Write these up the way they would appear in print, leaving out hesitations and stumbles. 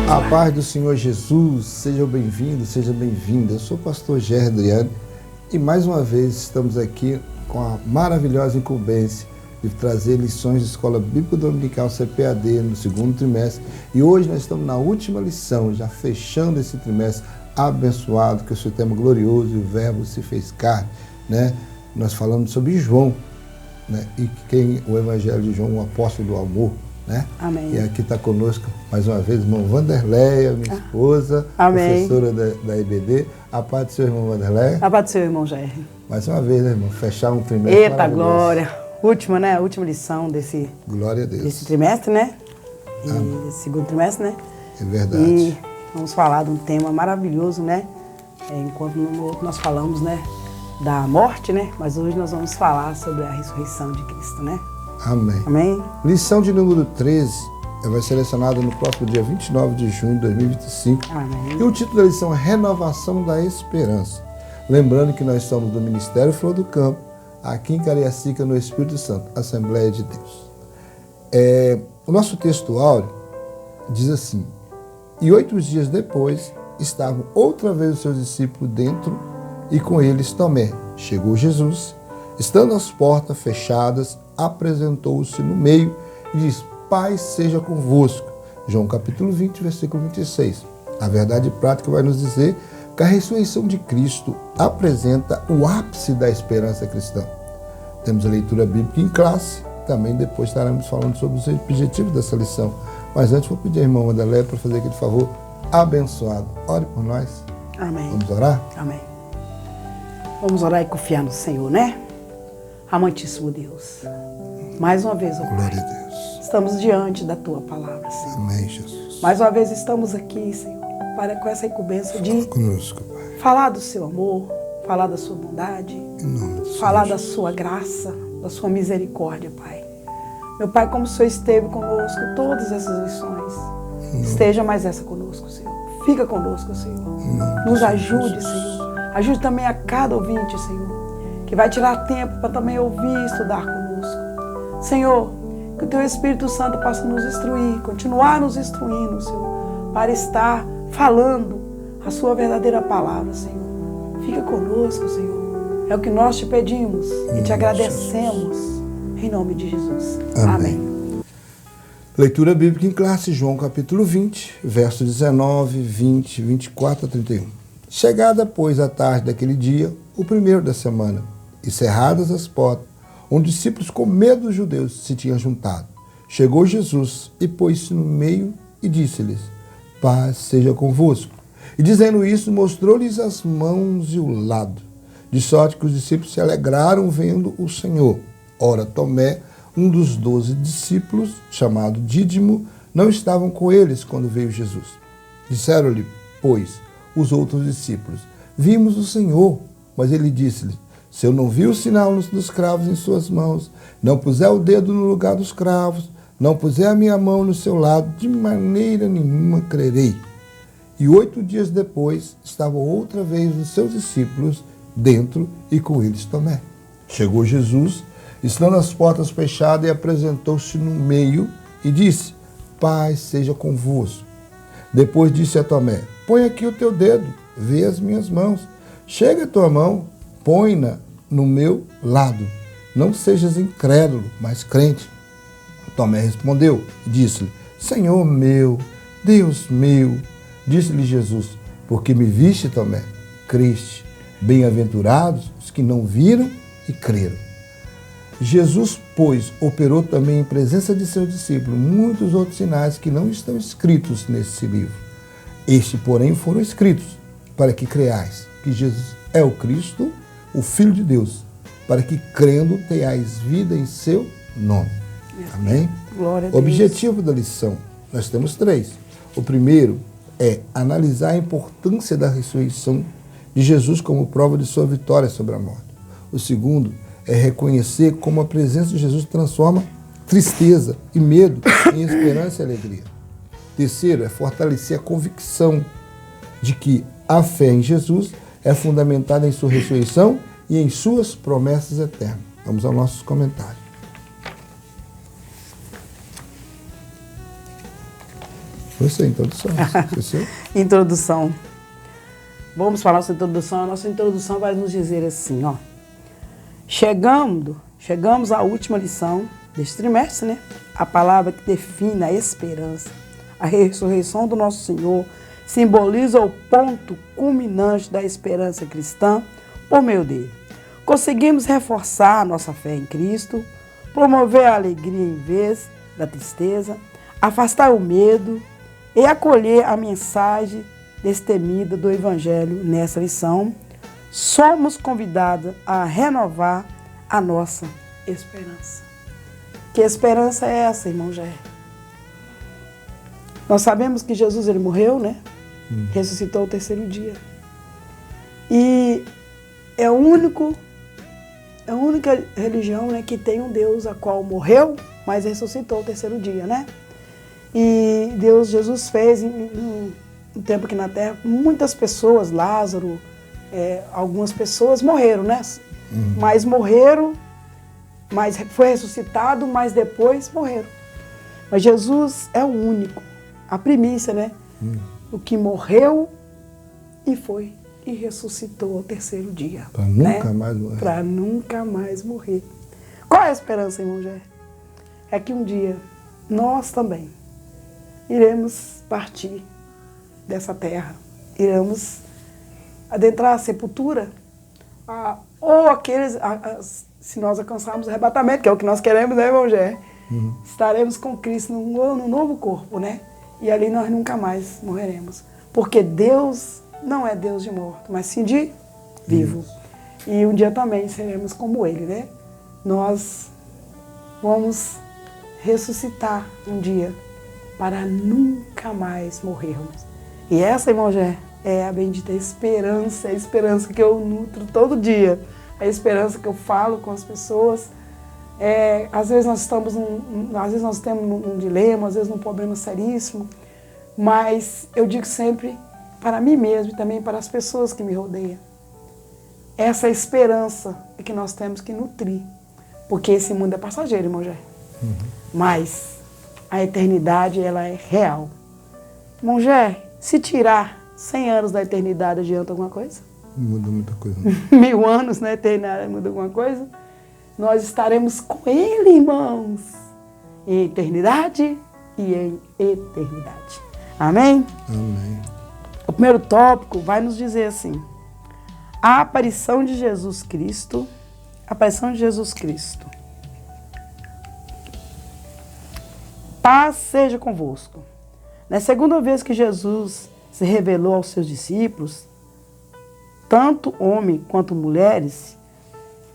A paz do Senhor Jesus, seja bem-vindo, seja bem-vinda. Eu sou o pastor Gerry Adriano e mais uma vez estamos aqui com a maravilhosa incumbência de trazer lições de Escola Bíblica Dominical CPAD no segundo trimestre. E hoje nós estamos na última lição, já fechando esse trimestre abençoado, que é o seu tema glorioso, e o Verbo se fez carne, né? Nós falamos sobre João, né? E quem o Evangelho de João, o apóstolo do amor, né? Amém. E aqui está conosco, mais uma vez, irmão Vanderleia, minha esposa, Amém. professora da EBD. A paz do seu irmão Vanderleia. A paz do seu irmão Gerry. Mais uma vez, né, irmão? Fechar um trimestre. Eita, glória! Última, né? Última lição desse Glória a Deus. Desse trimestre, né? E desse segundo trimestre, né? É verdade. E vamos falar de um tema maravilhoso, né? Enquanto no outro nós falamos, né? Da morte, né? Mas hoje nós vamos falar sobre a ressurreição de Cristo, né? Amém. Amém? Lição de número 13 vai ser selecionada no próximo dia 29 de junho de 2025. Amém. E o título da lição é Renovação da Esperança. Lembrando que nós somos do Ministério Flor do Campo, aqui em Cariacica, no Espírito Santo, Assembleia de Deus. O nosso texto áureo diz assim: E 8 dias depois estavam outra vez os seus discípulos dentro e com eles Tomé. Chegou Jesus, estando as portas fechadas, apresentou-se no meio e diz: Paz seja convosco. João capítulo 20, versículo 26. A verdade prática vai nos dizer que a ressurreição de Cristo apresenta o ápice da esperança cristã. Temos a leitura bíblica em classe, também depois estaremos falando sobre os objetivos dessa lição. Mas antes vou pedir ao irmão Vanderleia para fazer aquele favor abençoado. Ore por nós. Amém. Vamos orar? Amém. Vamos orar e confiar no Senhor, né? Amantíssimo Deus, mais uma vez, ó Pai, Glória a Deus. estamos diante da Tua palavra, Senhor. Amém, Jesus. Mais uma vez estamos aqui, Senhor, com essa incumbência de Conosco, Pai. falar do Seu amor, falar da Sua bondade, Em nome do Senhor. falar da Sua graça, da Sua misericórdia, Pai. Meu Pai, como o Senhor esteve conosco todas essas lições, esteja mais essa conosco, Senhor. Fica conosco, Senhor. Nos ajude, Senhor. Ajude também a cada ouvinte, Senhor, que vai tirar tempo para também ouvir e estudar conosco. Senhor, que o Teu Espírito Santo possa nos instruir, continuar nos instruindo, Senhor, para estar falando a Sua verdadeira palavra, Senhor. Fica conosco, Senhor. É o que nós te pedimos e te agradecemos. Em nome de Jesus. Amém. Leitura bíblica em classe, João capítulo 20, versos 19, 20, 24 a 31. Chegada, pois, a tarde daquele dia, o primeiro da semana, e cerradas as portas, onde os discípulos, com medo dos judeus, se tinham juntado, chegou Jesus e pôs-se no meio e disse-lhes: Paz seja convosco. E dizendo isso, mostrou-lhes as mãos e o lado, de sorte que os discípulos se alegraram vendo o Senhor. Ora, Tomé, um dos 12 discípulos, chamado Dídimo, não estavam com eles quando veio Jesus. Disseram-lhe, pois, os outros discípulos: Vimos o Senhor. Mas ele disse-lhes: Se eu não vi o sinal dos cravos em suas mãos, não puser o dedo no lugar dos cravos, não puser a minha mão no seu lado, de maneira nenhuma crerei. E 8 dias depois, estavam outra vez os seus discípulos dentro e com eles Tomé. Chegou Jesus, estando as portas fechadas, e apresentou-se no meio e disse: Paz seja convosco. Depois disse a Tomé: Põe aqui o teu dedo, vê as minhas mãos. Chega a tua mão, põe-na no meu lado. Não sejas incrédulo, mas crente. Tomé respondeu e disse-lhe: Senhor meu, Deus meu. Disse-lhe Jesus: Porque me viste, Tomé, creste. Bem-aventurados os que não viram e creram. Jesus, pois, operou também em presença de seus discípulos muitos outros sinais que não estão escritos nesse livro. Estes, porém, foram escritos para que creais que Jesus é o Cristo, o Filho de Deus, para que, crendo, tenhais vida em seu nome. Amém? Glória a Deus. Objetivo da lição, nós temos 3. O primeiro é analisar a importância da ressurreição de Jesus como prova de sua vitória sobre a morte. O segundo é reconhecer como a presença de Jesus transforma tristeza e medo em esperança e alegria. Terceiro é fortalecer a convicção de que a fé em Jesus é fundamentada em sua ressurreição e em suas promessas eternas. Vamos aos nossos comentários. Você, introdução. Você? Introdução. Vamos para a nossa introdução. A nossa introdução vai nos dizer assim, ó. Chegamos à última lição deste trimestre, né? A palavra que define a esperança. A ressurreição do nosso Senhor simboliza o ponto culminante da esperança cristã por meio dele. Conseguimos reforçar a nossa fé em Cristo, promover a alegria em vez da tristeza, afastar o medo e acolher a mensagem destemida do Evangelho nessa lição. Somos convidados a renovar a nossa esperança. Que esperança é essa, irmão Jair? Nós sabemos que Jesus ele morreu, né? Ressuscitou ao terceiro dia. E é a única religião, né, que tem um Deus a qual morreu, mas ressuscitou ao terceiro dia, né? E Jesus fez no tempo aqui na Terra, muitas pessoas, Lázaro, algumas pessoas morreram, né? Mas morreram, mas foi ressuscitado, mas depois morreram. Mas Jesus é o único, a primícia, né? O que morreu e foi e ressuscitou ao terceiro dia. Para nunca mais morrer. Para nunca mais morrer. Qual é a esperança, irmão Jé? É que um dia nós também iremos partir dessa terra, iremos adentrar a sepultura, ou aqueles, se nós alcançarmos o arrebatamento, que é o que nós queremos, né, irmão Jé? Estaremos com Cristo num novo corpo, né? E ali nós nunca mais morreremos. Porque Deus não é Deus de morto, mas sim de vivo. E um dia também seremos como Ele, né? Nós vamos ressuscitar um dia para nunca mais morrermos. E essa, irmão Jé, é a bendita esperança, é a esperança que eu nutro todo dia. É a esperança que eu falo com as pessoas. Às vezes nós temos um dilema, às vezes num problema seríssimo, mas eu digo sempre para mim mesmo e também para as pessoas que me rodeiam. Essa esperança é que nós temos que nutrir, porque esse mundo é passageiro, irmão Jé. Mas a eternidade, ela é real. Irmão Jé, se tirar 100 anos da eternidade, adianta alguma coisa? Não muda muita coisa. 1000 anos na eternidade, muda alguma coisa? Nós estaremos com Ele, irmãos, em eternidade e em eternidade. Amém? Amém. O primeiro tópico vai nos dizer assim: a aparição de Jesus Cristo. Aparição de Jesus Cristo. Paz seja convosco. Na segunda vez que Jesus se revelou aos seus discípulos, tanto homens quanto mulheres,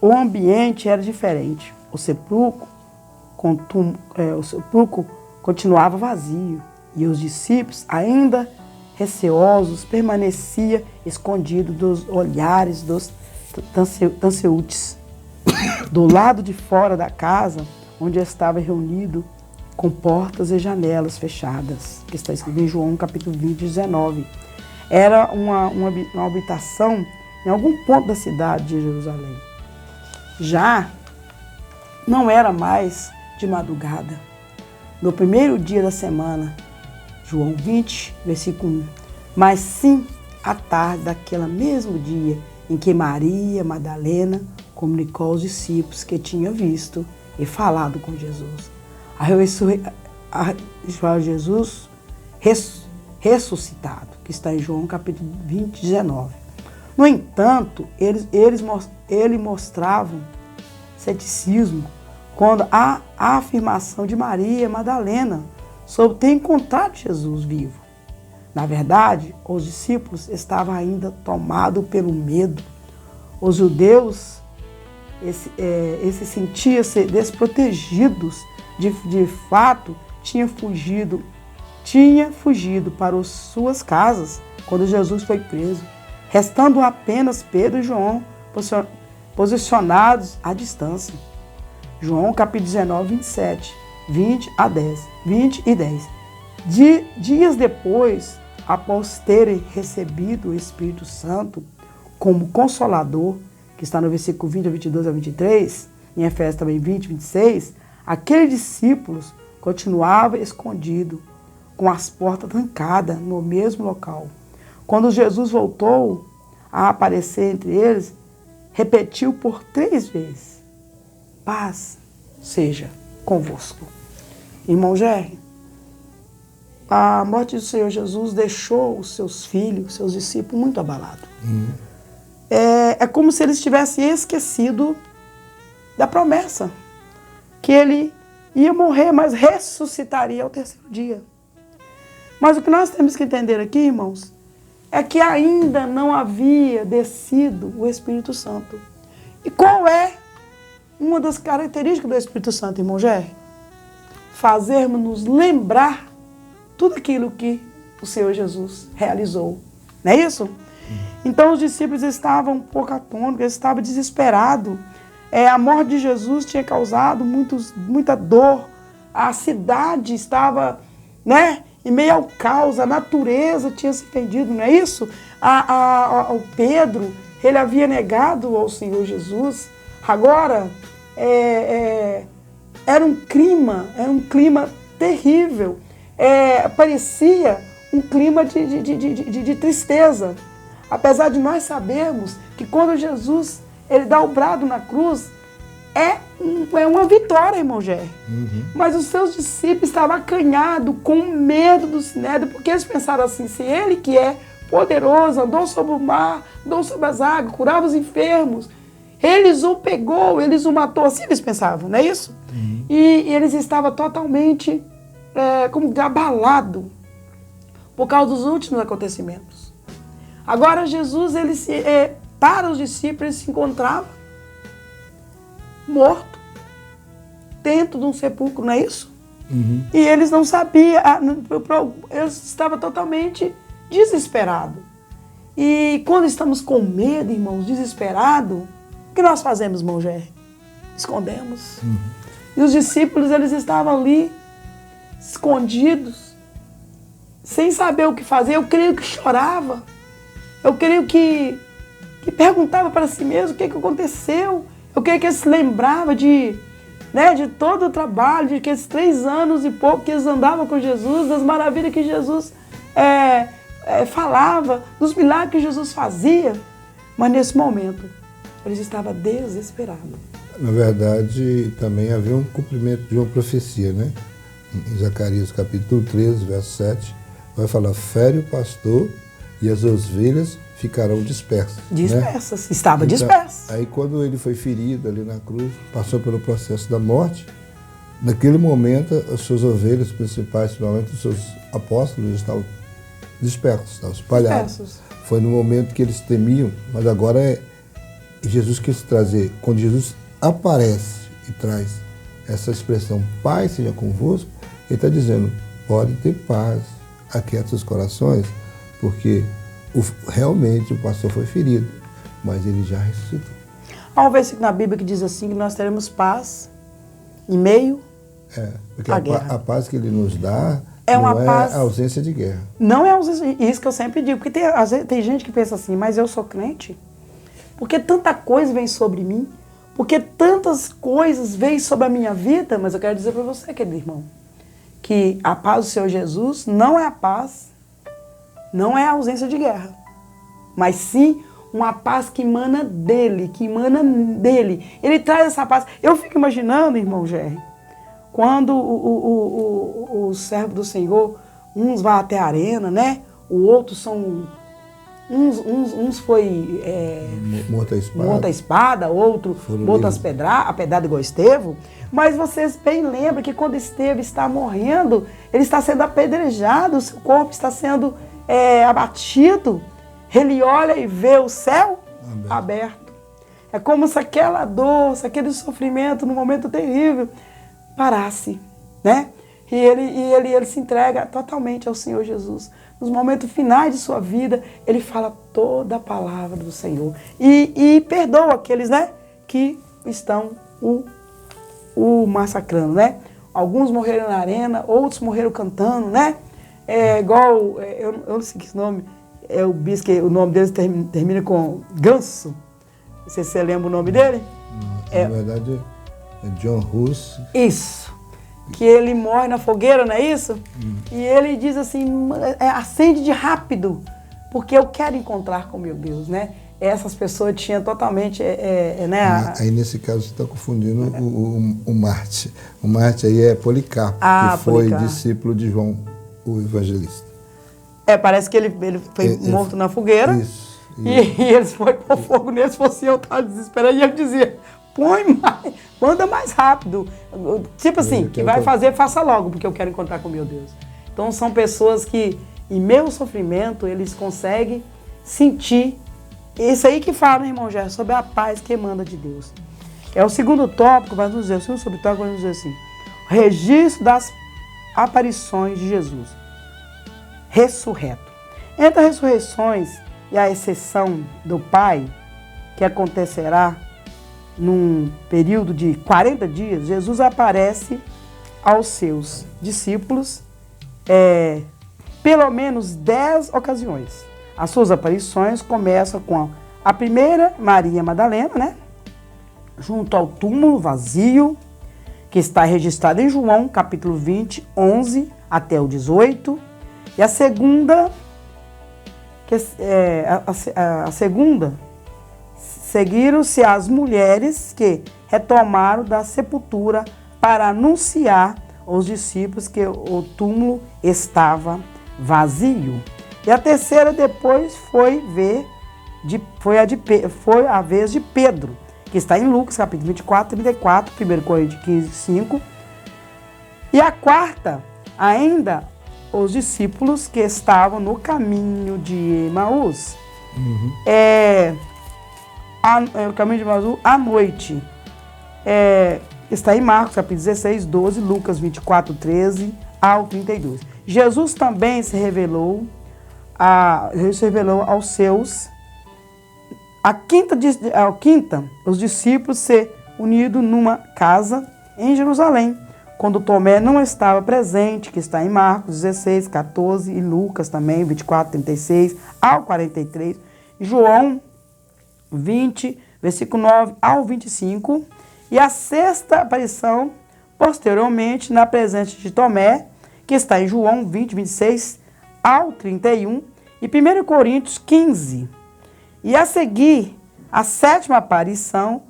o ambiente era diferente. O sepulcro continuava vazio e os discípulos, ainda receosos, permaneciam escondidos dos olhares dos transeuntes. Do lado de fora da casa, onde estava reunido, com portas e janelas fechadas, que está escrito em João capítulo 20, 19. Era uma habitação em algum ponto da cidade de Jerusalém. Já não era mais de madrugada. No primeiro dia da semana, João 20, versículo 1, mas sim à tarde daquele mesmo dia em que Maria Madalena comunicou aos discípulos que tinha visto e falado com Jesus. Jesus ressuscitado, que está em João capítulo 20, 19. No entanto, eles mostravam ceticismo quando a afirmação de Maria Madalena sobre ter encontrado Jesus vivo. Na verdade, os discípulos estavam ainda tomados pelo medo. Os judeus se sentiam-se desprotegidos. De fato, tinha fugido para as suas casas quando Jesus foi preso, restando apenas Pedro e João posicionados à distância. João capítulo 19, 27, 20 e 10. Dias depois, após terem recebido o Espírito Santo como Consolador, que está no versículo 20 a 22 a 23, em Efésios também 20, 26, aqueles discípulos continuavam escondidos com as portas trancadas no mesmo local. Quando Jesus voltou a aparecer entre eles, repetiu por 3 vezes: paz seja convosco. Irmão Jerry, a morte do Senhor Jesus deixou os seus filhos, seus discípulos muito abalados. É como se eles tivessem esquecido da promessa que ele ia morrer, mas ressuscitaria ao 3º dia. Mas o que nós temos que entender aqui, irmãos, é que ainda não havia descido o Espírito Santo. E qual é uma das características do Espírito Santo, irmão Jerry? Fazermos-nos lembrar tudo aquilo que o Senhor Jesus realizou. Não é isso? Então os discípulos estavam um pouco atônicos, eles estavam desesperados. A morte de Jesus tinha causado muita dor. A cidade estava, em meio ao caos, a natureza tinha se perdido, não é isso? O Pedro, ele havia negado ao Senhor Jesus. Agora, era um clima terrível. Parecia um clima de tristeza. Apesar de nós sabermos que quando Jesus ele dá o brado na cruz, é uma vitória, irmão Jerry. Mas os seus discípulos estavam acanhados, com medo do Sinédrio, porque eles pensaram assim: se ele que é poderoso, andou sobre o mar, andou sobre as águas, curava os enfermos, eles o pegou, eles o matou, assim eles pensavam, não é isso? E eles estavam totalmente como abalados por causa dos últimos acontecimentos. Agora Jesus, para os discípulos, ele se encontrava morto dentro de um sepulcro, não é isso? E eles não sabiam, eles estavam totalmente desesperados. E quando estamos com medo, irmãos, desesperados, o que nós fazemos, irmão Jerry? Escondemos. E os discípulos, eles estavam ali, escondidos, sem saber o que fazer. Eu creio que chorava. Eu creio que perguntava para si mesmo o que aconteceu. Eu creio que eles se lembravam de todo o trabalho, de aqueles 3 anos e pouco que eles andavam com Jesus, das maravilhas que Jesus falava, dos milagres que Jesus fazia. Mas nesse momento, eles estavam desesperados. Na verdade, também havia um cumprimento de uma profecia, né? Em Zacarias capítulo 13, verso 7, vai falar: fere o pastor e as ovelhas ficarão dispersas. Dispersas, estava dispersas. Aí quando ele foi ferido ali na cruz, passou pelo processo da morte, naquele momento as suas ovelhas principais, principalmente os seus apóstolos, estavam dispersos, estavam espalhados. Foi no momento que eles temiam, mas agora Jesus quis trazer, quando Jesus aparece e traz essa expressão, paz seja convosco, ele está dizendo: pode ter paz, aquieta os corações, porque realmente o pastor foi ferido, mas ele já ressuscitou. Há um versículo na Bíblia que diz assim, que nós teremos paz em meio porque à guerra. A paz que ele nos dá não é a ausência de guerra. Não é a ausência, isso que eu sempre digo, porque tem gente que pensa assim: mas eu sou crente? Porque tanta coisa vem sobre mim, porque tantas coisas vêm sobre a minha vida. Mas eu quero dizer para você, querido irmão, que a paz do Senhor Jesus não é a paz, não é a ausência de guerra, mas sim uma paz que emana dele, Ele traz essa paz. Eu fico imaginando, irmão Jerry, quando o servo do Senhor, uns vão até a arena, né? O outro são... Uns foi morto a espada, outro morto a pedrada igual Estevão. Mas vocês bem lembram que quando Estevão está morrendo, ele está sendo apedrejado, o seu corpo está sendo abatido. Ele olha e vê o céu aberto. É como se aquela dor, se aquele sofrimento, num momento terrível, parasse, né? E ele se entrega totalmente ao Senhor Jesus. Nos momentos finais de sua vida, ele fala toda a palavra do Senhor. E perdoa aqueles, né, que estão o massacrando, né? Alguns morreram na arena, outros morreram cantando, né? Igual, eu não sei que nome, o bispo, o nome deles termina com Ganso. Não sei se você lembra o nome dele. Na verdade, é John Hus. Isso. Que ele morre na fogueira, não é isso? E ele diz assim, acende de rápido, porque eu quero encontrar com meu Deus, né? Essas pessoas tinham totalmente, né? Aí nesse caso você está confundindo o Marte. O Marte aí é Policarpo, que foi Policarpo. discípulo de João, o evangelista. Parece que ele foi morto na fogueira. Isso. E eles foram pôr fogo nele, se fosse eu estava desesperado. E ele dizia, põe mais, manda mais rápido. Tipo assim, que vai fazer, faça logo, porque eu quero encontrar com meu Deus. Então são pessoas que, em meu sofrimento, eles conseguem sentir isso aí que fala, né, irmão Gerson, sobre a paz que emana de Deus. É o segundo tópico, vai nos dizer, o segundo subtópico vai nos dizer assim, registro das aparições de Jesus, ressurreto. Entre as ressurreições e a exceção do Pai, que acontecerá num período de 40 dias, Jesus aparece aos seus discípulos pelo menos 10 ocasiões. As suas aparições começam com a primeira, Maria Madalena, né? Junto ao túmulo vazio, que está registrado em João, capítulo 20, 11 até o 18. E a segunda, seguiram-se as mulheres que retomaram da sepultura para anunciar aos discípulos que o túmulo estava vazio. E a terceira depois foi a vez de Pedro, que está em Lucas, capítulo 24, 34, 1 Coríntios 15, 5. E a quarta, ainda os discípulos que estavam no caminho de Emaús. O caminho de Emaús à noite. Está em Marcos, capítulo 16, 12, Lucas 24, 13 ao 32. Jesus também se revelou aos seus, a quinta, os discípulos se unidos numa casa em Jerusalém, quando Tomé não estava presente, que está em Marcos 16, 14 e Lucas também, 24, 36 ao 43, João 20, versículo 9 ao 25, e a sexta aparição, posteriormente, na presença de Tomé, que está em João 20, 26 ao 31 e 1 Coríntios 15. E a seguir, a sétima aparição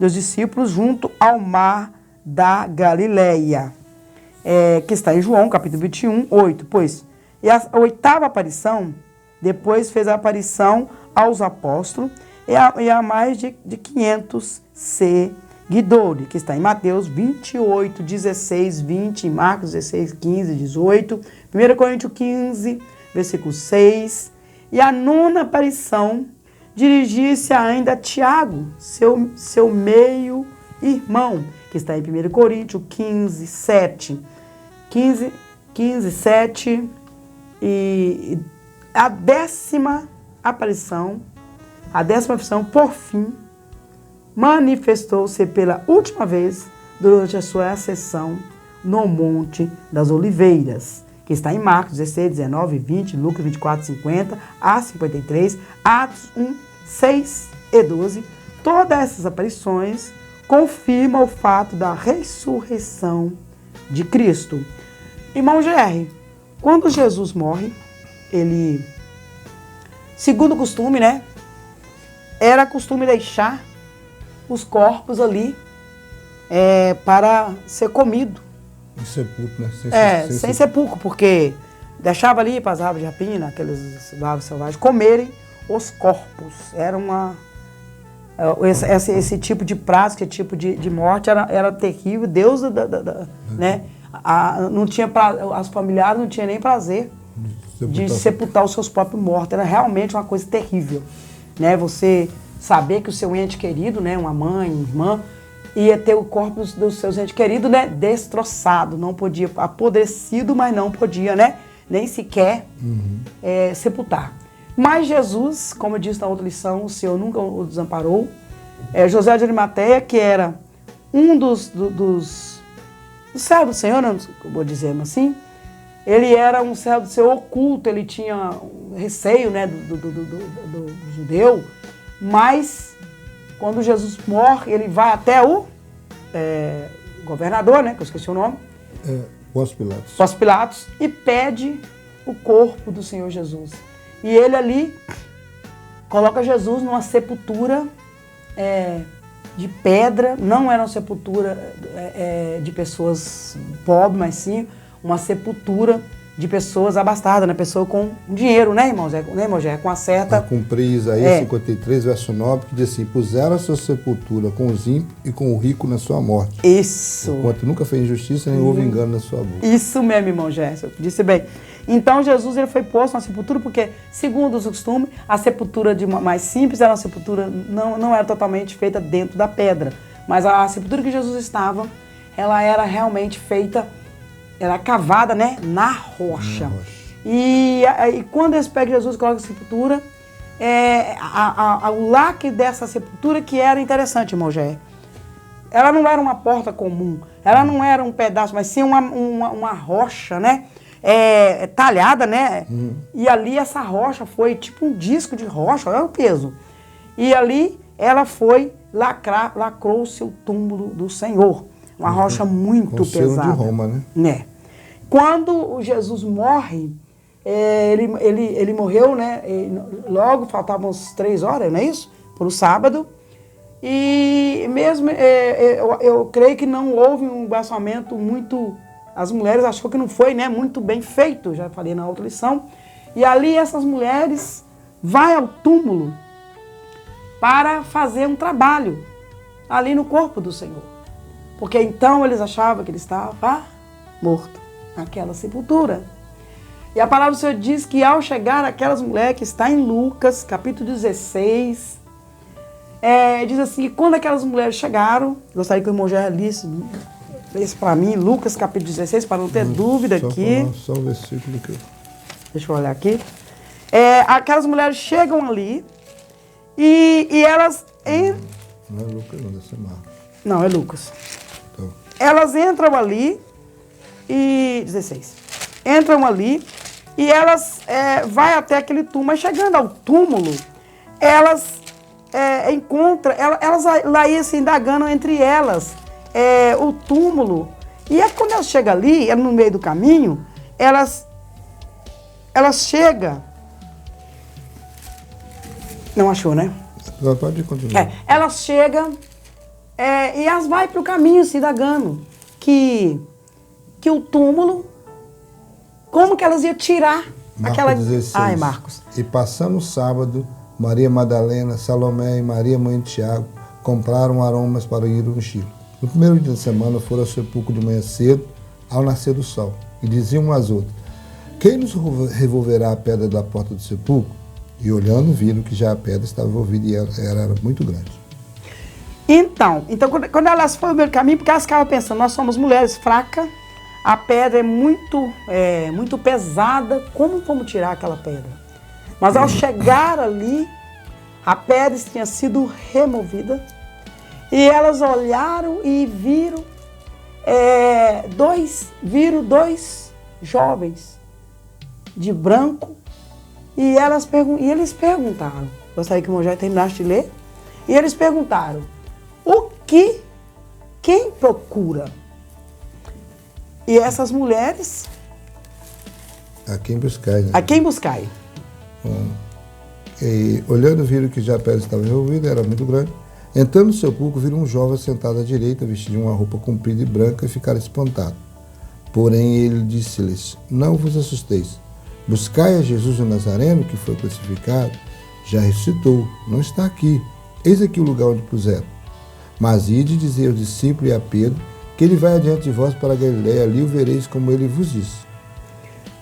dos discípulos junto ao mar da Galileia, que está em João, capítulo 21, 8. E a oitava aparição, depois fez a aparição aos apóstolos e a mais de 500 seguidores, que está em Mateus 28, 16, 20, Marcos 16, 15, 18, 1 Coríntios 15, versículo 6. E a nona aparição dirigir-se ainda a Tiago, seu meio-irmão, que está em 1 Coríntios 15, 7. 15, 7. E a décima aparição, por fim, manifestou-se pela última vez durante a sua ascensão no Monte das Oliveiras, que está em Marcos 16, 19, 20, Lucas 24, 50 a 53, Atos 1, 6 e 12. Todas essas aparições confirmam o fato da ressurreição de Cristo. Irmão GR, quando Jesus morre, ele, segundo o costume, né? Era costume deixar os corpos ali para ser comido. Em sepulcro, né? Sem sepulcro, porque deixava ali para as aves de rapina, aqueles aves selvagens, comerem os corpos. Era esse tipo de prazo, esse tipo de morte era terrível. Deus, né? Não tinha as familiares não tinham nem prazer de sepultar os seus próprios mortos. Era realmente uma coisa terrível, né? Você saber que o seu ente querido, né, uma mãe, uma irmã, ia ter o corpo dos seus entes queridos, né, destroçado, não podia, apodrecido, mas não podia, né, nem sequer sepultar. Mas Jesus, como eu disse na outra lição, o Senhor nunca o desamparou. José de Arimateia, que era um dos servos do Senhor, né, vou dizer assim, ele era um servo do Senhor oculto, ele tinha receio, né, do judeu, mas quando Jesus morre, ele vai até o governador, né, que eu esqueci o nome, Pôncio Pilatos. Pôncio Pilatos, e pede o corpo do Senhor Jesus. E ele ali coloca Jesus numa sepultura de pedra, não era uma sepultura de pessoas pobres, mas sim uma sepultura de pessoas abastadas, né? Pessoa com dinheiro, né, irmão Zé? Né, irmão Zé? Com a certa... Cumprir Isaías 53, verso 9, que diz assim, puseram a sua sepultura com os ímpios e com o rico na sua morte. Isso. Enquanto nunca fez injustiça, nem houve engano na sua boca. Isso mesmo, irmão Gerson, disse bem. Então Jesus ele foi posto na sepultura porque, segundo os costumes, a sepultura mais simples era uma sepultura, não era totalmente feita dentro da pedra. Mas a sepultura que Jesus estava, ela era realmente feita, era cavada, né, na rocha. E quando eles pegam Jesus e colocam a sepultura, o lacre dessa sepultura que era interessante, irmão Gerson. Ela não era uma porta comum, ela não era um pedaço, mas sim uma rocha, né? Talhada, né? E ali essa rocha foi tipo um disco de rocha, olha o peso. E ali ela foi lacrou-se o túmulo do Senhor. Uma rocha muito pesada. De Roma, né? Quando Jesus morre, ele morreu, né? Logo faltavam uns 3 horas, não é isso? Para o sábado. E mesmo, eu creio que não houve um embaçamento muito... As mulheres achou que não foi, né, muito bem feito, já falei na outra lição. E ali essas mulheres vão ao túmulo para fazer um trabalho ali no corpo do Senhor. Porque então eles achavam que ele estava morto naquela sepultura. E a palavra do Senhor diz que ao chegar aquelas mulheres, que está em Lucas, capítulo 16, diz assim, que quando aquelas mulheres chegaram, gostaria que o irmão já lisse para mim, Lucas capítulo 16, para não ter dúvida aqui. Só o versículo que eu... Deixa eu olhar aqui. Aquelas mulheres chegam ali e elas... Não é Lucas, não, deve ser Marcos. Não, é Lucas. Então. Elas entram ali e... 16. Entram ali e elas vai até aquele túmulo. Mas chegando ao túmulo, elas encontram... Elas lá iam se indagando entre elas. O túmulo, e quando elas chegam ali, no meio do caminho, elas chegam, não achou, né? Pode continuar. Elas chegam e elas vão para o caminho se indagando que o túmulo, como que elas iam tirar aquela... 16. Ai, Marcos. E passando o sábado, Maria Madalena, Salomé e Maria, mãe de Tiago, compraram aromas para ir ungí-lo. No primeiro dia da semana foram ao sepulcro de manhã cedo, ao nascer do sol, e diziam umas às outras, quem nos revolverá a pedra da porta do sepulcro? E olhando, viram que já a pedra estava envolvida e era muito grande. Então quando elas foram pelo caminho, porque elas ficavam pensando, nós somos mulheres fracas, a pedra é muito pesada, como vamos tirar aquela pedra? Mas ao chegar ali, a pedra tinha sido removida, e elas olharam e viram dois jovens de branco, e eles perguntaram, gostaria que o irmão já terminasse de ler, e eles perguntaram, quem procura? E essas mulheres... A quem buscai, né? A quem buscai? E olhando, viram que já a pedra estava envolvida, era muito grande. Entrando no sepulcro, viram um jovem sentado à direita, vestido de uma roupa comprida e branca, e ficaram espantados. Porém, ele disse-lhes, não vos assusteis. Buscai a Jesus o Nazareno, que foi crucificado, já ressuscitou, não está aqui. Eis aqui o lugar onde puseram. Mas ide dizer aos discípulos e a Pedro, que ele vai adiante de vós para a Galileia, ali o vereis como ele vos disse.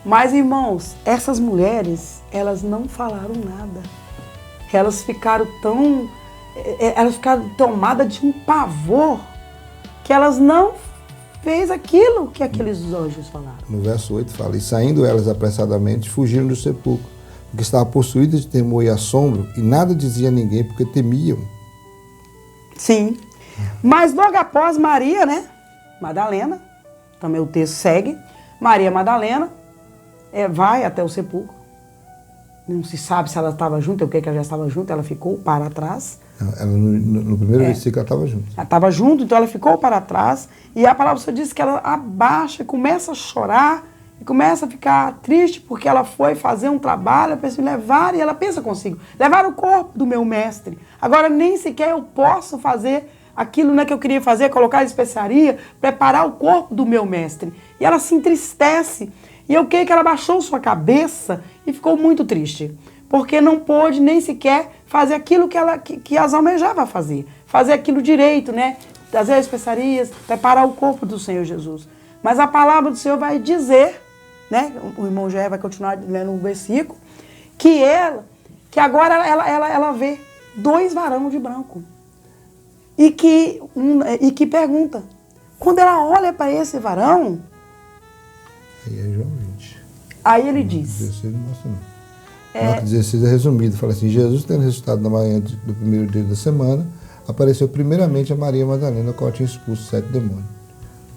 Mas, irmãos, essas mulheres, elas não falaram nada. Elas ficaram tomadas de um pavor, que elas não fez aquilo que aqueles anjos falaram. No verso 8 fala, e saindo elas apressadamente, fugiram do sepulcro, porque estavam possuídas de temor e assombro, e nada dizia a ninguém, porque temiam. Sim. Mas logo após Maria, né, Madalena, também o texto segue, Maria Madalena vai até o sepulcro. Não se sabe se ela estava junto, ou o que ela já estava junto, ela ficou para trás. Ela, no primeiro versículo ela estava junto. Ela estava junto, então ela ficou para trás. E a palavra do Senhor diz que ela abaixa, começa a chorar, e começa a ficar triste porque ela foi fazer um trabalho, ela pensa em levar, e ela pensa consigo, levar o corpo do meu mestre. Agora nem sequer eu posso fazer aquilo, né, que eu queria fazer, colocar a especiaria, preparar o corpo do meu mestre. E ela se entristece. E eu creio que ela baixou sua cabeça e ficou muito triste. Porque não pôde nem sequer fazer aquilo que as almejava fazer. Fazer aquilo direito, né? Trazer as especiarias, preparar o corpo do Senhor Jesus. Mas a palavra do Senhor vai dizer, né? O irmão Jé vai continuar lendo um versículo, que agora ela vê 2 varões de branco. E que pergunta. Quando ela olha para esse varão... Aí é João 20. Aí ele diz... 16 não mostra não. Marcos 16 é resumido. Fala assim, Jesus, tendo ressuscitado na manhã do primeiro dia da semana, apareceu primeiramente a Maria Madalena, a qual tinha expulso 7 demônios.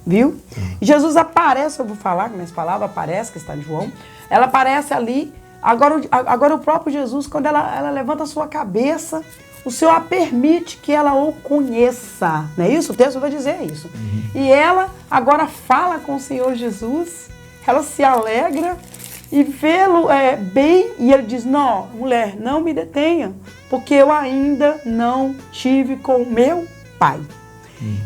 Viu? E Jesus aparece, eu vou falar, que minhas palavras aparece, que está em João. Ela aparece ali. Agora o próprio Jesus, quando ela levanta a sua cabeça... O Senhor a permite que ela o conheça, não é isso? O texto vai dizer isso. E ela agora fala com o Senhor Jesus, ela se alegra e vê-lo bem, e ele diz, não, mulher, não me detenha, porque eu ainda não tive com o meu pai.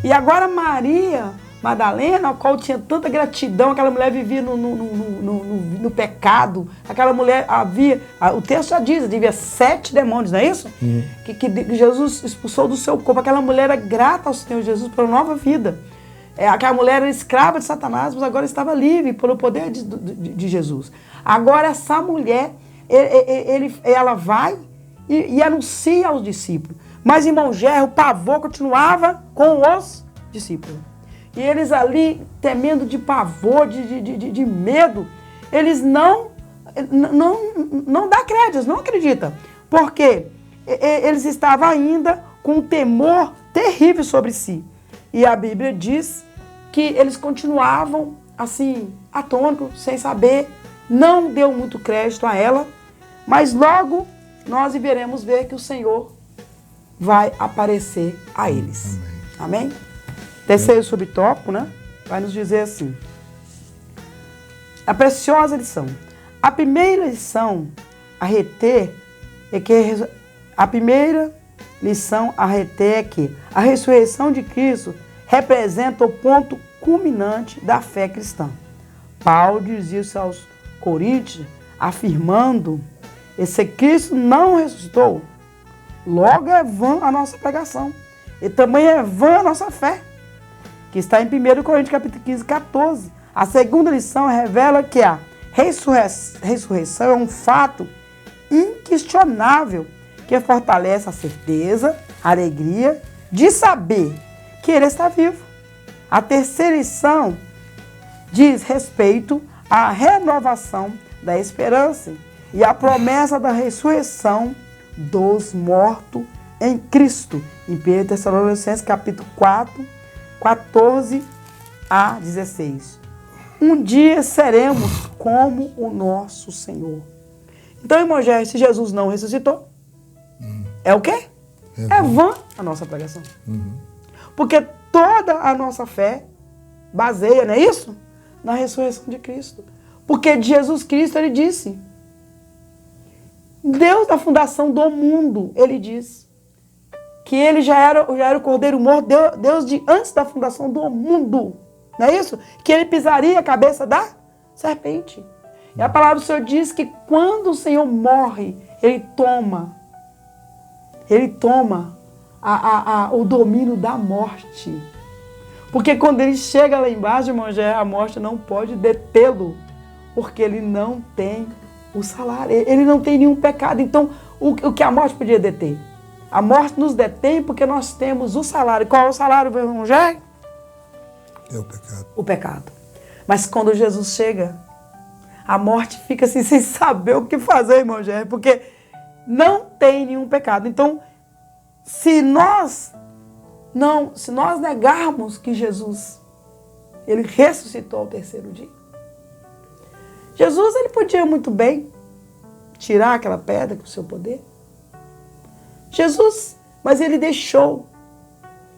E agora Maria Madalena, a qual tinha tanta gratidão, aquela mulher vivia no pecado, aquela mulher havia, o texto já diz, havia 7 demônios, não é isso? Que Jesus expulsou do seu corpo. Aquela mulher era grata ao Senhor Jesus pela nova vida. Aquela mulher era escrava de Satanás, mas agora estava livre pelo poder de Jesus. Agora essa mulher, ela vai e anuncia aos discípulos. Mas, irmão Gerro, o pavor continuava com os discípulos. E eles ali, temendo de pavor, de medo, eles não dão crédito, não acreditam. Porque eles estavam ainda com um temor terrível sobre si. E a Bíblia diz que eles continuavam assim, atônitos, sem saber, não deu muito crédito a ela, mas logo nós veremos ver que o Senhor vai aparecer a eles. Amém? Terceiro subtópico, né? Vai nos dizer assim. A preciosa lição. A primeira lição a reter é que a ressurreição de Cristo representa o ponto culminante da fé cristã. Paulo dizia isso aos Coríntios, afirmando que se Cristo não ressuscitou, logo é vã a nossa pregação. E também é vã a nossa fé. Que está em 1 Coríntios capítulo 15, 14. A segunda lição revela que a ressurreição é um fato inquestionável que fortalece a certeza, a alegria de saber que ele está vivo. A terceira lição diz respeito à renovação da esperança e à promessa da ressurreição dos mortos em Cristo. Em 1 Tessalonicenses capítulo 4, 14 a 16. Um dia seremos como o nosso Senhor. Então, irmão Jair, se Jesus não ressuscitou, é o quê? É vã a nossa pregação. Porque toda a nossa fé baseia, não é isso? Na ressurreição de Cristo. Porque de Jesus Cristo, ele disse, Deus da fundação do mundo, ele diz, que ele já era o Cordeiro morto, Deus de antes da fundação do mundo. Não é isso? Que ele pisaria a cabeça da serpente. E a palavra do Senhor diz que quando o Senhor morre, ele toma o domínio da morte. Porque quando ele chega lá embaixo, irmão, a morte não pode detê-lo. Porque ele não tem o salário, ele não tem nenhum pecado. Então, o que a morte podia deter? A morte nos detém porque nós temos o salário. Qual é o salário, meu irmão Jair? É o pecado. O pecado. Mas quando Jesus chega, a morte fica assim sem saber o que fazer, irmão Jair, porque não tem nenhum pecado. Então, se nós negarmos que Jesus, ele ressuscitou ao terceiro dia, Jesus, ele podia muito bem tirar aquela pedra com o seu poder. Jesus, mas ele deixou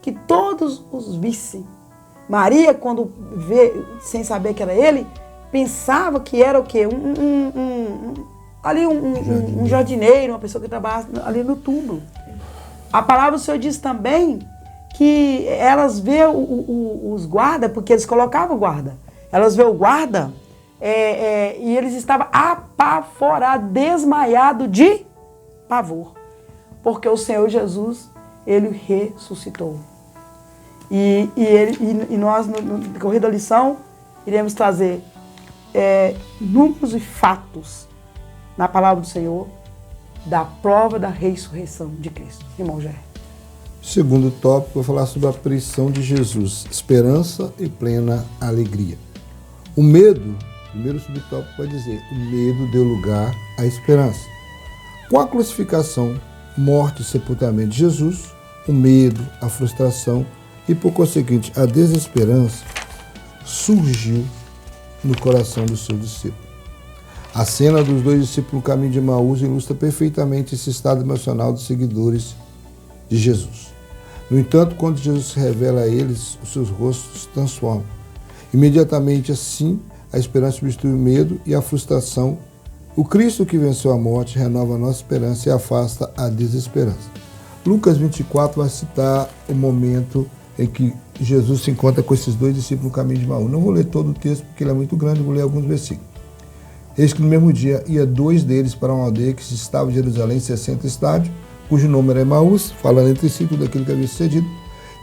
que todos os vissem. Maria, quando vê, sem saber que era ele, pensava que era o quê? Um jardineiro, uma pessoa que trabalha ali no túmulo. A palavra do Senhor diz também que elas vê os guardas, porque eles colocavam guarda. Elas vê o guarda e eles estavam apavorados, desmaiados de pavor. Porque o Senhor Jesus, ele ressuscitou. E nós, no decorrer da lição, iremos trazer números e fatos na palavra do Senhor da prova da ressurreição de Cristo. Irmão Jair. Segundo tópico, vou falar sobre a aparição de Jesus, esperança e plena alegria. O medo, primeiro subtópico vai dizer, o medo deu lugar à esperança. Com a crucificação, morte e sepultamento de Jesus, o medo, a frustração e, por conseguinte, a desesperança surgiu no coração dos seus discípulos. A cena dos dois discípulos no caminho de Emaús ilustra perfeitamente esse estado emocional dos seguidores de Jesus. No entanto, quando Jesus se revela a eles, os seus rostos se transformam. Imediatamente assim, a esperança substitui o medo e a frustração. O Cristo que venceu a morte renova a nossa esperança e afasta a desesperança. Lucas 24 vai citar o momento em que Jesus se encontra com esses dois discípulos no caminho de Emaús. Não vou ler todo o texto porque ele é muito grande, vou ler alguns versículos. Eis que no mesmo dia ia dois deles para uma aldeia que estava em Jerusalém, 60 estádios, cujo nome era Emaús, falando entre si tudo aquilo que havia sucedido.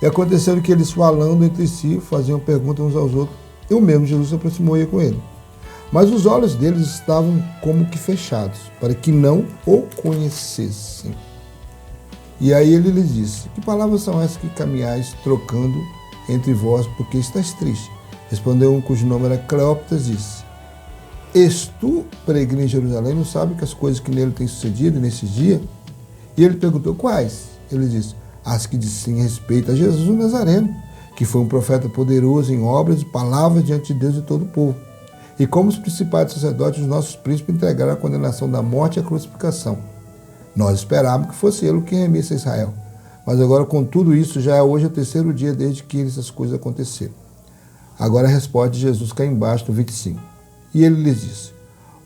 E aconteceu que eles, falando entre si, faziam perguntas uns aos outros, e o mesmo Jesus se aproximou e ia com ele. Mas os olhos deles estavam como que fechados, para que não o conhecessem. E aí ele lhes disse, que palavras são essas que caminhais trocando entre vós, porque estás triste? Respondeu um cujo nome era Cleópatas, disse, és tu, peregrino em Jerusalém, não sabe que as coisas que nele têm sucedido nesses dias? E ele perguntou, quais? Ele disse, as que dizem respeito a Jesus o Nazareno, que foi um profeta poderoso em obras e palavras diante de Deus e todo o povo. E como os principais sacerdotes, os nossos príncipes entregaram a condenação da morte e a crucificação. Nós esperávamos que fosse ele o que remisse a Israel. Mas agora, com tudo isso, já é hoje o terceiro dia desde que essas coisas aconteceram. Agora a resposta de Jesus cá embaixo, no 25. E ele lhes disse,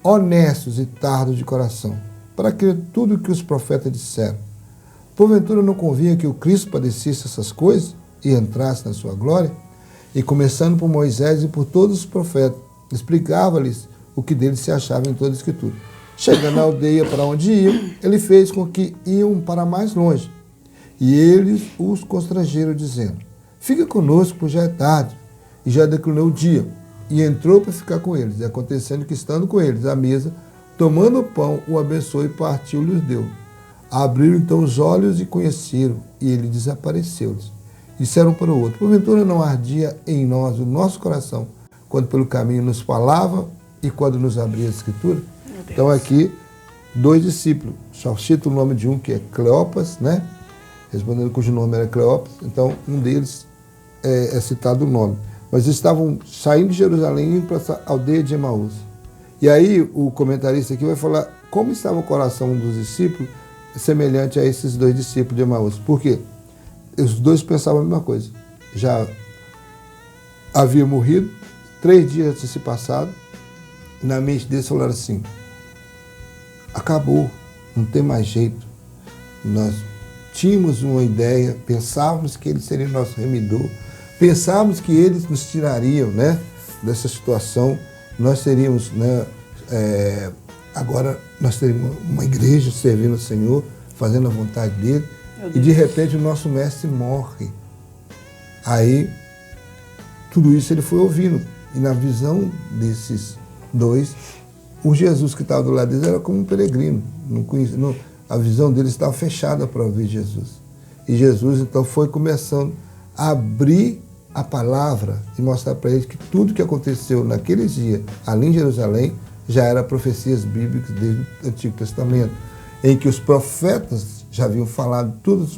honestos e tardos de coração, para crer tudo o que os profetas disseram. Porventura não convinha que o Cristo padecesse essas coisas e entrasse na sua glória? E começando por Moisés e por todos os profetas, explicava-lhes o que deles se achava em toda a Escritura. Chegando à aldeia para onde iam, ele fez com que iam para mais longe. E eles os constrangeram, dizendo, fica conosco, pois já é tarde, e já declinou o dia. E entrou para ficar com eles. E acontecendo que, estando com eles à mesa, tomando o pão, o abençoou e partiu-lhe os deu. Abriram então os olhos e conheceram, e ele desapareceu-lhes. Disseram para o outro, porventura não ardia em nós o nosso coração, quando pelo caminho nos falava e quando nos abria a Escritura? Então aqui, dois discípulos, só cita o nome de um que é Cleopas, né? Respondendo cujo nome era Cleopas, então um deles é citado o nome. Mas eles estavam saindo de Jerusalém e indo para essa aldeia de Emaús. E aí o comentarista aqui vai falar como estava o coração dos discípulos semelhante a esses dois discípulos de Emaús. Por quê? Os dois pensavam a mesma coisa. Já havia morrido, 3 dias tinha se passado, e na mente deles falaram assim, acabou, não tem mais jeito. Nós tínhamos uma ideia, pensávamos que ele seria nosso remidor, pensávamos que eles nos tirariam, né, dessa situação, nós teríamos, né, agora nós teríamos uma igreja servindo ao Senhor, fazendo a vontade dele, e de repente o nosso mestre morre. Aí, tudo isso ele foi ouvindo, e na visão desses dois, o Jesus que estava do lado deles era como um peregrino, a visão deles estava fechada para ouvir Jesus. E Jesus então foi começando a abrir a palavra e mostrar para eles que tudo que aconteceu naqueles dias ali em Jerusalém já era profecias bíblicas desde o Antigo Testamento, em que os profetas já haviam falado tudo,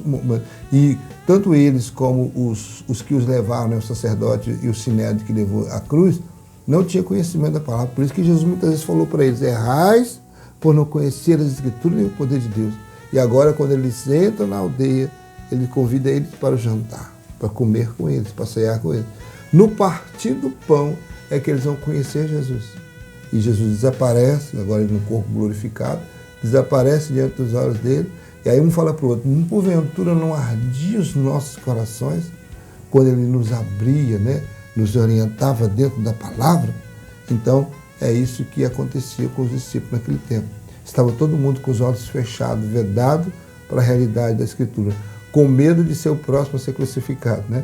e tanto eles como os que os levaram, né, o sacerdote e o sinédrio que levou a cruz, não tinha conhecimento da palavra. Por isso que Jesus muitas vezes falou para eles, errais por não conhecer as Escrituras nem o poder de Deus. E agora, quando eles entram na aldeia, ele convida eles para o jantar, para comer com eles, para cear com eles. No partir do pão é que eles vão conhecer Jesus. E Jesus desaparece, agora no corpo glorificado, desaparece diante dos olhos dele, e aí um fala para o outro, porventura não ardia os nossos corações quando ele nos abria, né? Nos orientava dentro da palavra? Então, é isso que acontecia com os discípulos naquele tempo. Estava todo mundo com os olhos fechados, vedado para a realidade da Escritura, com medo de ser o próximo a ser crucificado, né?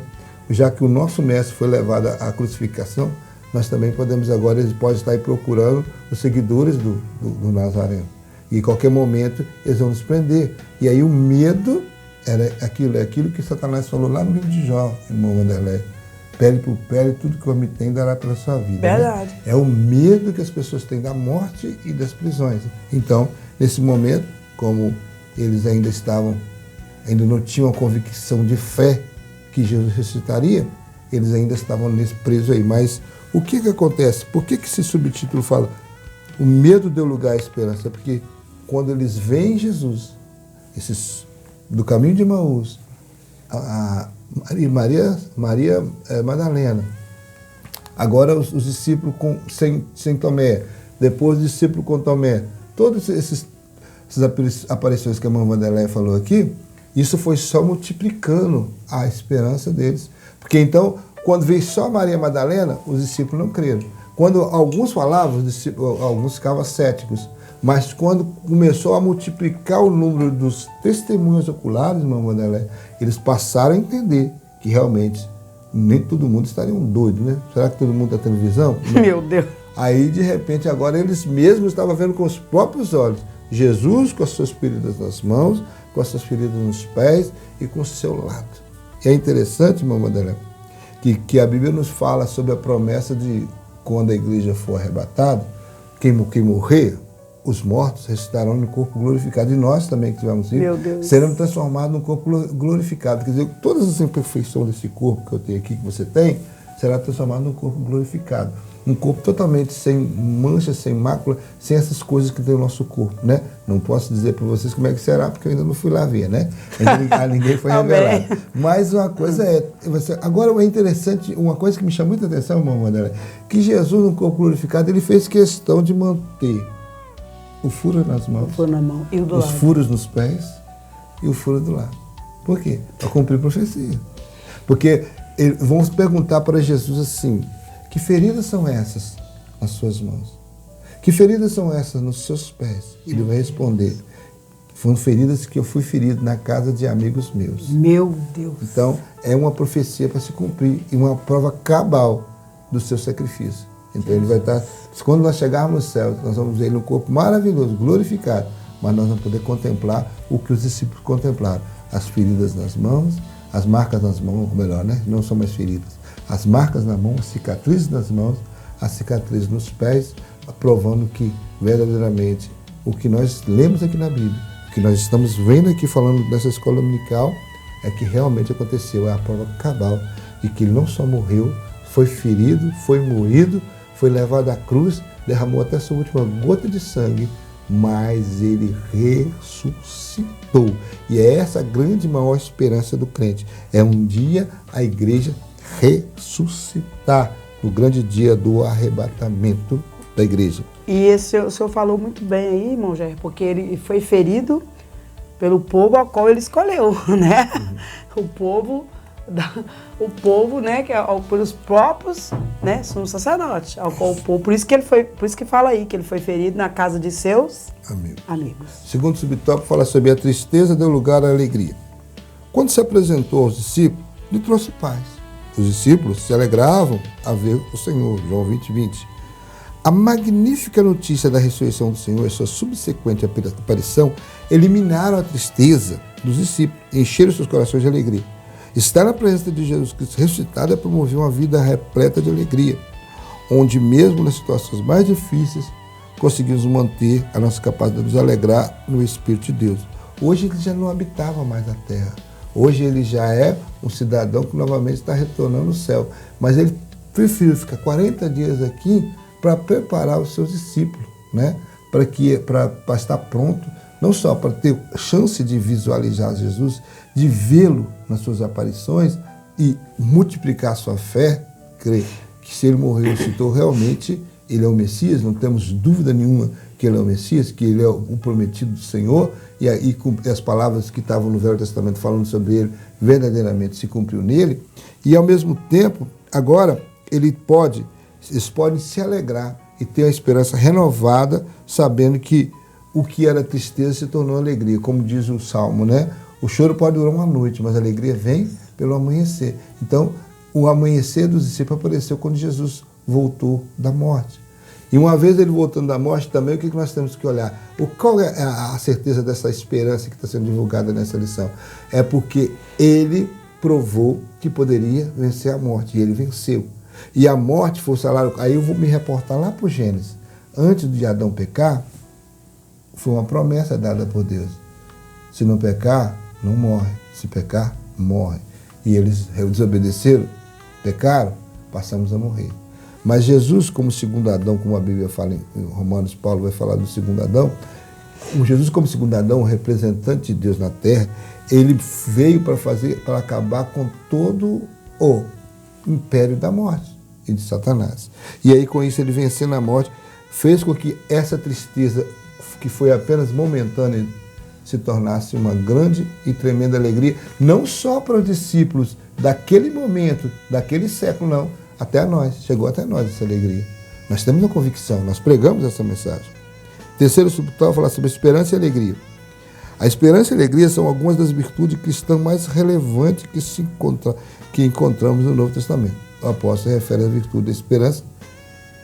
Já que o nosso mestre foi levado à crucificação, nós também podemos agora, ele pode estar aí procurando os seguidores do Nazareno. E em qualquer momento eles vão nos prender. E aí o medo é aquilo que Satanás falou lá no livro de Jó, irmão Wanderlei. Pele por pele, tudo que o homem tem dará pela sua vida. Verdade. Né? É o medo que as pessoas têm da morte e das prisões. Então, nesse momento, como eles ainda não tinham a convicção de fé que Jesus ressuscitaria, eles ainda estavam nesse preso aí. Mas o que acontece? Por que esse subtítulo fala o medo deu lugar à esperança? Porque quando eles veem Jesus, do caminho de Emaús, Maria Madalena, agora os discípulos sem Tomé, depois os discípulos com Tomé, todas essas aparições que a irmã Wanderlei falou aqui, isso foi só multiplicando a esperança deles. Porque então, quando veio só Maria Madalena, os discípulos não creram. Quando alguns falavam, alguns ficavam céticos. Mas quando começou a multiplicar o número dos testemunhos oculares, irmã Wanderlei, eles passaram a entender que realmente nem todo mundo estaria doido, né? Será que todo mundo está tendo visão? Não. Meu Deus! Aí, de repente, agora eles mesmos estavam vendo com os próprios olhos Jesus com as suas feridas nas mãos, com as suas feridas nos pés e com o seu lado. E é interessante, irmã Wanderlei, que a Bíblia nos fala sobre a promessa de quando a igreja for arrebatada, quem morrer, os mortos ressuscitarão no corpo glorificado. E nós também, que tivemos ido, seremos transformados num corpo glorificado. Quer dizer, todas as imperfeições desse corpo que eu tenho aqui, que você tem, será transformado num corpo glorificado. Um corpo totalmente sem mancha, sem mácula, sem essas coisas que tem o nosso corpo, né? Não posso dizer para vocês como é que será, porque eu ainda não fui lá ver, né? Ninguém foi revelado. Mas uma coisa agora é interessante, uma coisa que me chama muita atenção, irmão Wanderlei, que Jesus, no corpo glorificado, ele fez questão de manter o furo nas mãos, e os furos nos pés e o furo do lado. Por quê? Para cumprir a profecia. Porque vamos perguntar para Jesus assim, que feridas são essas nas suas mãos? Que feridas são essas nos seus pés? Ele vai responder, foram feridas que eu fui ferido na casa de amigos meus. Meu Deus! Então, é uma profecia para se cumprir e uma prova cabal do seu sacrifício. Então ele vai estar, quando nós chegarmos no céu, nós vamos ver ele num corpo maravilhoso, glorificado, mas nós vamos poder contemplar o que os discípulos contemplaram, as feridas nas mãos, as marcas nas mãos, ou melhor, né? Não são mais feridas, as marcas na mão, as cicatrizes nas mãos, as cicatrizes nos pés, provando que verdadeiramente o que nós lemos aqui na Bíblia, o que nós estamos vendo aqui falando nessa escola dominical, é que realmente aconteceu, é a prova cabal de que ele não só morreu, foi ferido, foi moído, foi levado à cruz, derramou até sua última gota de sangue, mas ele ressuscitou. E é essa a grande maior esperança do crente. É um dia a igreja ressuscitar, no grande dia do arrebatamento da igreja. E o senhor falou muito bem aí, irmão Jair, porque ele foi ferido pelo povo ao qual ele escolheu, né? O povo, né, que é pelos próprios, né, sumos sacerdotes, ao qual o povo, por isso que fala aí que ele foi ferido na casa de seus amigos. Segundo subtópico fala sobre a tristeza deu lugar à alegria. Quando se apresentou aos discípulos, lhe trouxe paz. Os discípulos se alegravam a ver o Senhor, João 20:20. A magnífica notícia da ressurreição do Senhor e sua subsequente aparição eliminaram a tristeza dos discípulos e encheram seus corações de alegria. Estar na presença de Jesus Cristo ressuscitado é promover uma vida repleta de alegria, onde mesmo nas situações mais difíceis conseguimos manter a nossa capacidade de nos alegrar no Espírito de Deus. Hoje ele já não habitava mais a terra. Hoje ele já é um cidadão que novamente está retornando ao céu. Mas ele preferiu ficar 40 dias aqui para preparar os seus discípulos, né? Para estar pronto não só para ter chance de visualizar Jesus, de vê-lo nas suas aparições e multiplicar sua fé, crer que se ele morreu e ressuscitou, realmente ele é o Messias, não temos dúvida nenhuma que ele é o Messias, que ele é o prometido do Senhor, e aí as palavras que estavam no Velho Testamento falando sobre ele, verdadeiramente se cumpriu nele, e ao mesmo tempo, agora, eles podem se alegrar e ter a esperança renovada, sabendo que o que era tristeza se tornou alegria, como diz o Salmo, né? O choro pode durar uma noite, mas a alegria vem pelo amanhecer. Então, o amanhecer dos discípulos apareceu quando Jesus voltou da morte. E uma vez ele voltando da morte também, o que nós temos que olhar? Qual é a certeza dessa esperança que está sendo divulgada nessa lição? É porque ele provou que poderia vencer a morte, e ele venceu. E a morte foi o salário. Aí eu vou me reportar lá para o Gênesis. Antes de Adão pecar, foi uma promessa dada por Deus. Se não pecar, não morre. Se pecar, morre. E eles desobedeceram, pecaram, passamos a morrer. Mas Jesus, como segundo Adão, como a Bíblia fala em Romanos, Paulo vai falar do segundo Adão, Jesus como segundo Adão, representante de Deus na terra, ele veio para acabar com todo o império da morte e de Satanás. E aí com isso ele vencendo a morte, fez com que essa tristeza, que foi apenas momentânea, se tornasse uma grande e tremenda alegria, não só para os discípulos daquele momento, daquele século, não, até a nós, chegou até nós essa alegria. Nós temos a convicção, nós pregamos essa mensagem. Terceiro subtópico fala sobre esperança e alegria. A esperança e a alegria são algumas das virtudes cristãs mais relevantes que encontramos no Novo Testamento. O apóstolo refere à virtude da esperança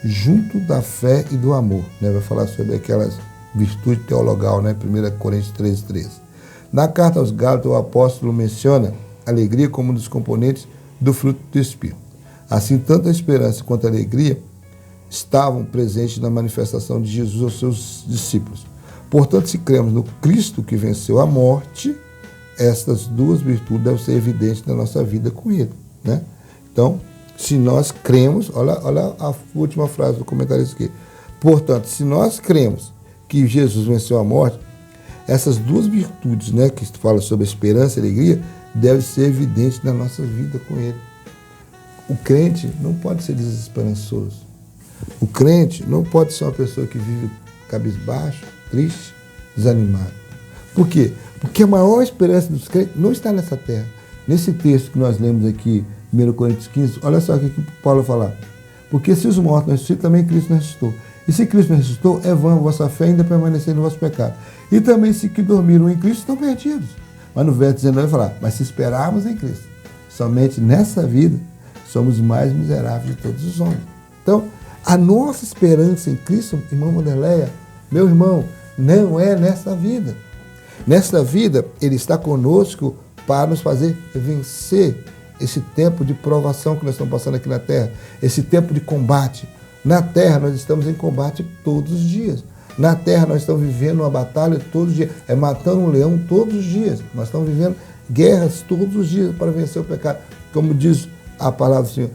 junto da fé e do amor. Né? Vai falar sobre aquelas virtudes teologal, né? 1 Coríntios 13:13. Na carta aos Gálatas, o apóstolo menciona a alegria como um dos componentes do fruto do Espírito. Assim, tanto a esperança quanto a alegria estavam presentes na manifestação de Jesus aos seus discípulos. Portanto, se cremos no Cristo que venceu a morte, essas duas virtudes devem ser evidentes na nossa vida com Ele. Né? Então, se nós cremos, olha a última frase do comentarista aqui. Portanto, se nós cremos que Jesus venceu a morte, essas duas virtudes, né, que fala sobre esperança e alegria, devem ser evidentes na nossa vida com Ele. O crente não pode ser desesperançoso. O crente não pode ser uma pessoa que vive cabisbaixo, triste, desanimado. Por quê? Porque a maior esperança dos crentes não está nessa terra. Nesse texto que nós lemos aqui, 1 Coríntios 15, olha só o que Paulo vai falar. Porque se os mortos não ressuscitam, também Cristo não ressuscitou. E se Cristo não ressuscitou, é vã a vossa fé ainda permanecer no vosso pecado. E também se que dormiram em Cristo estão perdidos. Mas no verso 19 vai falar, mas se esperarmos em Cristo, somente nessa vida, somos mais miseráveis de todos os homens. Então, a nossa esperança em Cristo, irmão Wanderleia, meu irmão, não é nessa vida. Nessa vida, Ele está conosco para nos fazer vencer esse tempo de provação que nós estamos passando aqui na Terra, esse tempo de combate. Na Terra, nós estamos em combate todos os dias. Na Terra, nós estamos vivendo uma batalha todos os dias, matando um leão todos os dias. Nós estamos vivendo guerras todos os dias para vencer o pecado. Como diz a palavra do Senhor,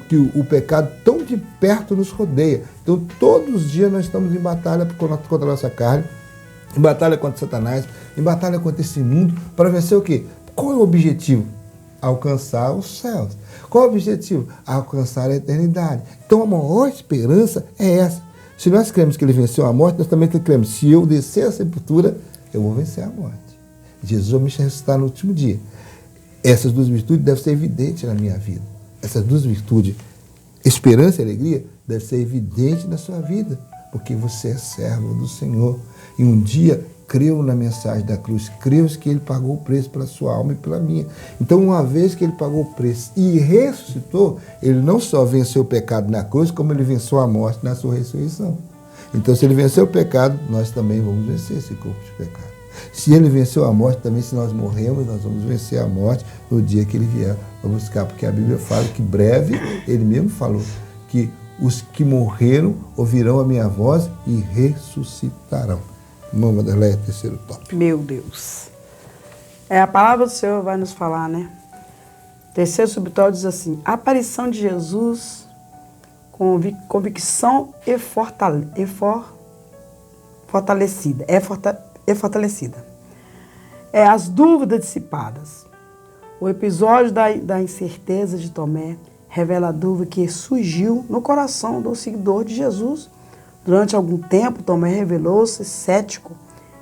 que o pecado tão de perto nos rodeia. Então, todos os dias nós estamos em batalha contra a nossa carne, em batalha contra Satanás, em batalha contra esse mundo, para vencer o quê? Qual é o objetivo? Alcançar os céus. Qual é o objetivo? Alcançar a eternidade. Então, a maior esperança é essa. Se nós cremos que Ele venceu a morte, nós também cremos, se eu descer a sepultura, eu vou vencer a morte. Jesus vai me ressuscitar no último dia. Essas duas virtudes devem ser evidentes na minha vida. Essas duas virtudes, esperança e alegria, devem ser evidentes na sua vida, porque você é servo do Senhor. E um dia creu na mensagem da cruz, creu que Ele pagou o preço pela sua alma e pela minha. Então, uma vez que Ele pagou o preço e ressuscitou, Ele não só venceu o pecado na cruz, como Ele venceu a morte na sua ressurreição. Então, se Ele venceu o pecado, nós também vamos vencer esse corpo de pecado. Se Ele venceu a morte, também se nós morremos, nós vamos vencer a morte no dia que Ele vier para buscar. Porque a Bíblia fala que breve, Ele mesmo falou, que os que morreram ouvirão a minha voz e ressuscitarão. Irmão Wanderleia, terceiro tópico. Meu Deus. A palavra do Senhor vai nos falar, né? Terceiro subtópico diz assim, a aparição de Jesus, convicção e fortalecida. e fortalecida. As dúvidas dissipadas. O episódio da incerteza de Tomé revela a dúvida que surgiu no coração do seguidor de Jesus. Durante algum tempo, Tomé revelou-se cético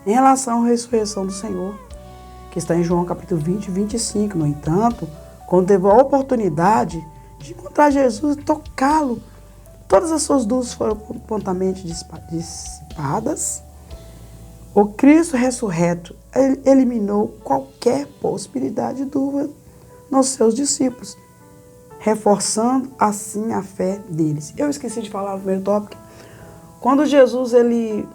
em relação à ressurreição do Senhor, que está em João capítulo 20 e 25. No entanto, quando teve a oportunidade de encontrar Jesus e tocá-lo, todas as suas dúvidas foram prontamente dissipadas. O Cristo ressurreto eliminou qualquer possibilidade de dúvida nos seus discípulos, reforçando assim a fé deles. Eu esqueci de falar no primeiro tópico. Quando Jesus ele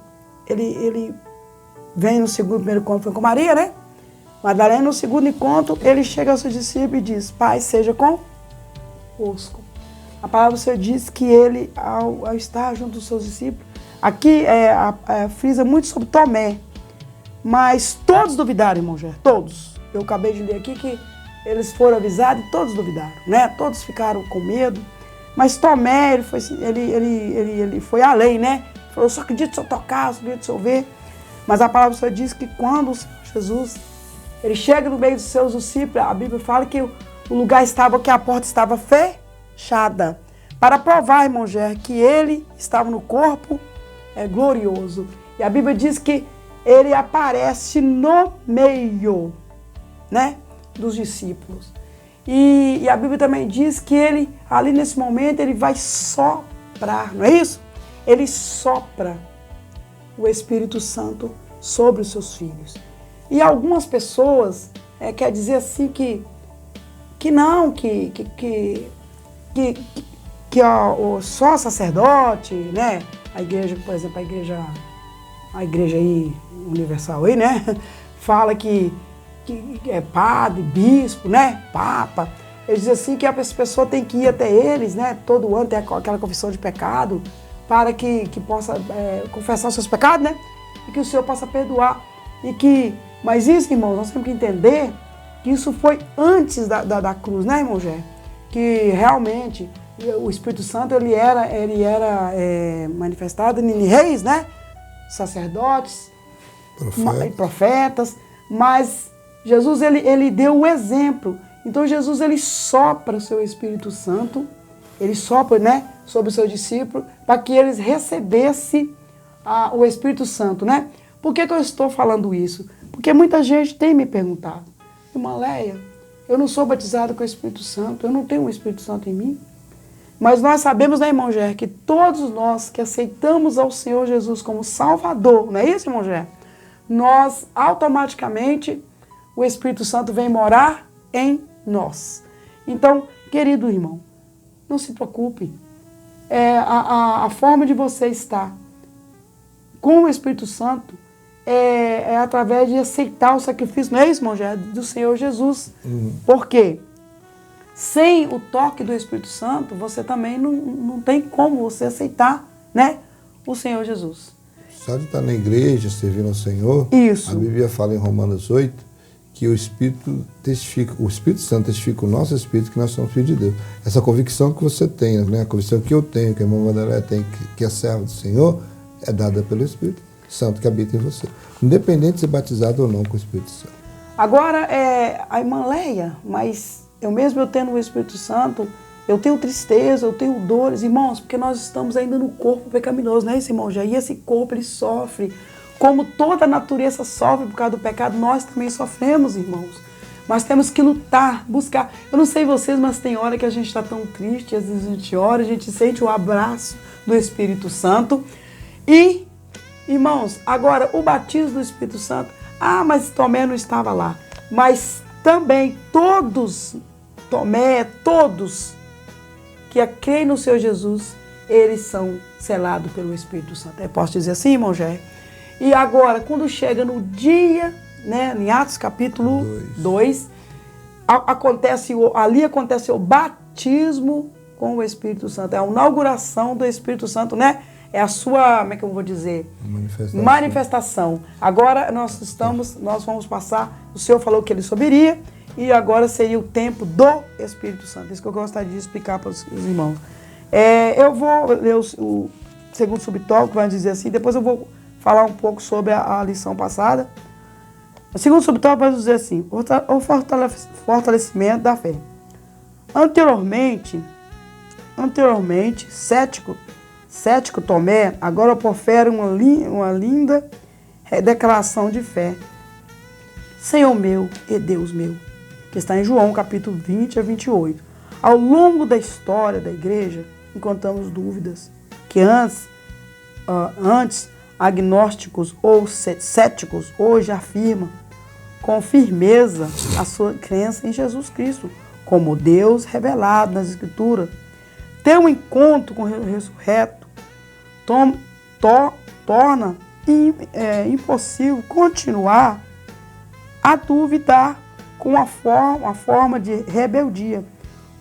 vem no primeiro encontro foi com Maria, né? Madalena, no segundo encontro, ele chega aos seus discípulos e diz: Pai, seja convosco. A palavra do Senhor diz que ele, ao estar junto dos seus discípulos, aqui frisa muito sobre Tomé, mas todos duvidaram, irmão Gé, todos. Eu acabei de ler aqui que eles foram avisados e todos duvidaram, né? Todos ficaram com medo, mas Tomé, ele foi além, né? Falou: eu só acredito se eu tocar, eu só acredito se eu ver. Mas a palavra do Senhor diz que quando o Senhor Jesus ele chega no meio dos seus discípulos, a Bíblia fala que o lugar estava, que a porta estava fechada, para provar, irmão Gé, que ele estava no corpo glorioso. E a Bíblia diz que ele aparece no meio, né, dos discípulos. E a Bíblia também diz que ele, ali nesse momento, ele vai soprar, não é isso? Ele sopra o Espírito Santo sobre os seus filhos. E algumas pessoas quer dizer assim que só sacerdote, né? A igreja, por exemplo, a igreja aí universal aí, né? Fala que é padre, bispo, né? Papa. Eles dizem assim que a pessoa tem que ir até eles, né? Todo ano tem aquela confissão de pecado para que possa confessar os seus pecados, né? E que o Senhor possa perdoar. Mas isso, irmãos, nós temos que entender que isso foi antes da cruz, né, irmão Gé? Que realmente o Espírito Santo ele era manifestado em reis, né? Sacerdotes, profetas, mas Jesus ele deu o exemplo. Então Jesus ele sopra o seu Espírito Santo, ele sopra, né, sobre os seus discípulos para que eles recebessem o Espírito Santo, né? Por que eu estou falando isso? Porque muita gente tem me perguntado: irmã Leia, eu não sou batizada com o Espírito Santo, eu não tenho o Espírito Santo em mim. Mas nós sabemos, né, irmão Gé, que todos nós que aceitamos ao Senhor Jesus como Salvador, não é isso, irmão Gé? Nós, automaticamente, o Espírito Santo vem morar em nós. Então, querido irmão, não se preocupe. A forma de você estar com o Espírito Santo é através de aceitar o sacrifício, não é isso, irmão Gé, do Senhor Jesus. Por quê? Sem o toque do Espírito Santo, você também não tem como você aceitar, né, o Senhor Jesus. Só de estar na igreja, servindo ao Senhor, isso. A Bíblia fala em Romanos 8 que o Espírito Santo testifica o nosso Espírito que nós somos filhos de Deus. Essa convicção que você tem, né, a convicção que eu tenho, que a irmã Madalena tem, que é serva do Senhor, é dada pelo Espírito Santo que habita em você. Independente de ser batizado ou não com o Espírito Santo. Agora, a irmã Leia, mas eu tendo o Espírito Santo, eu tenho tristeza, eu tenho dores, irmãos, porque nós estamos ainda no corpo pecaminoso, né, irmão? E esse corpo, ele sofre. Como toda a natureza sofre por causa do pecado, nós também sofremos, irmãos. Mas temos que lutar, buscar. Eu não sei vocês, mas tem hora que a gente está tão triste, às vezes a gente ora, a gente sente o abraço do Espírito Santo. E, irmãos, agora, o batismo do Espírito Santo, mas Tomé não estava lá. Mas também todos que creem no Senhor Jesus, eles são selados pelo Espírito Santo. Eu posso dizer assim, irmão Gé? E agora, quando chega no dia, né, em Atos capítulo 2, ali acontece o batismo com o Espírito Santo. É a inauguração do Espírito Santo, né? É a sua, como é que eu vou dizer? Manifestação. Agora nós vamos passar, o Senhor falou que ele subiria, e agora seria o tempo do Espírito Santo. Isso que eu gostaria de explicar para os irmãos. Eu vou ler o segundo subtópico, vai dizer assim, depois eu vou falar um pouco sobre a lição passada. O segundo subtópico vai dizer assim, o fortalecimento da fé. Anteriormente, cético Tomé agora profere uma linda declaração de fé. Senhor meu e Deus meu, que está em João capítulo 20 a 28. Ao longo da história da igreja, encontramos dúvidas que antes agnósticos ou céticos hoje afirmam com firmeza a sua crença em Jesus Cristo como Deus revelado nas Escrituras. Ter um encontro com o ressurreto torna impossível continuar a duvidar com uma forma de rebeldia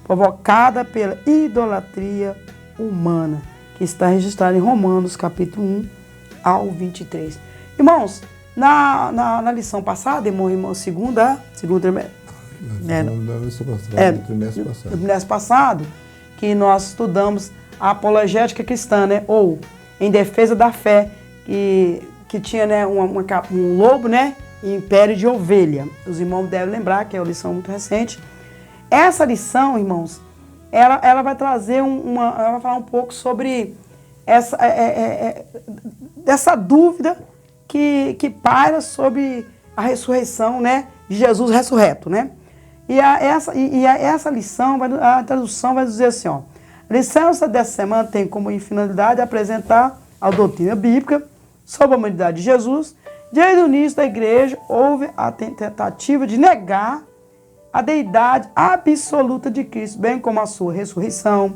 provocada pela idolatria humana, que está registrada em Romanos capítulo 1 ao 23. Irmãos, na lição passada, irmão, segunda trimestre passado, que nós estudamos a apologética cristã, né? Ou em defesa da fé, que tinha, né, um lobo, né, e império de ovelha. Os irmãos devem lembrar que é uma lição muito recente. Essa lição, irmãos, ela vai trazer ela vai falar um pouco sobre essa dúvida que paira sobre a ressurreição, né, de Jesus ressurreto, né? E essa lição, a tradução vai dizer assim, ó, a lição dessa semana tem como finalidade apresentar a doutrina bíblica sobre a humanidade de Jesus. Desde o início da igreja, houve a tentativa de negar a deidade absoluta de Cristo, bem como a sua ressurreição.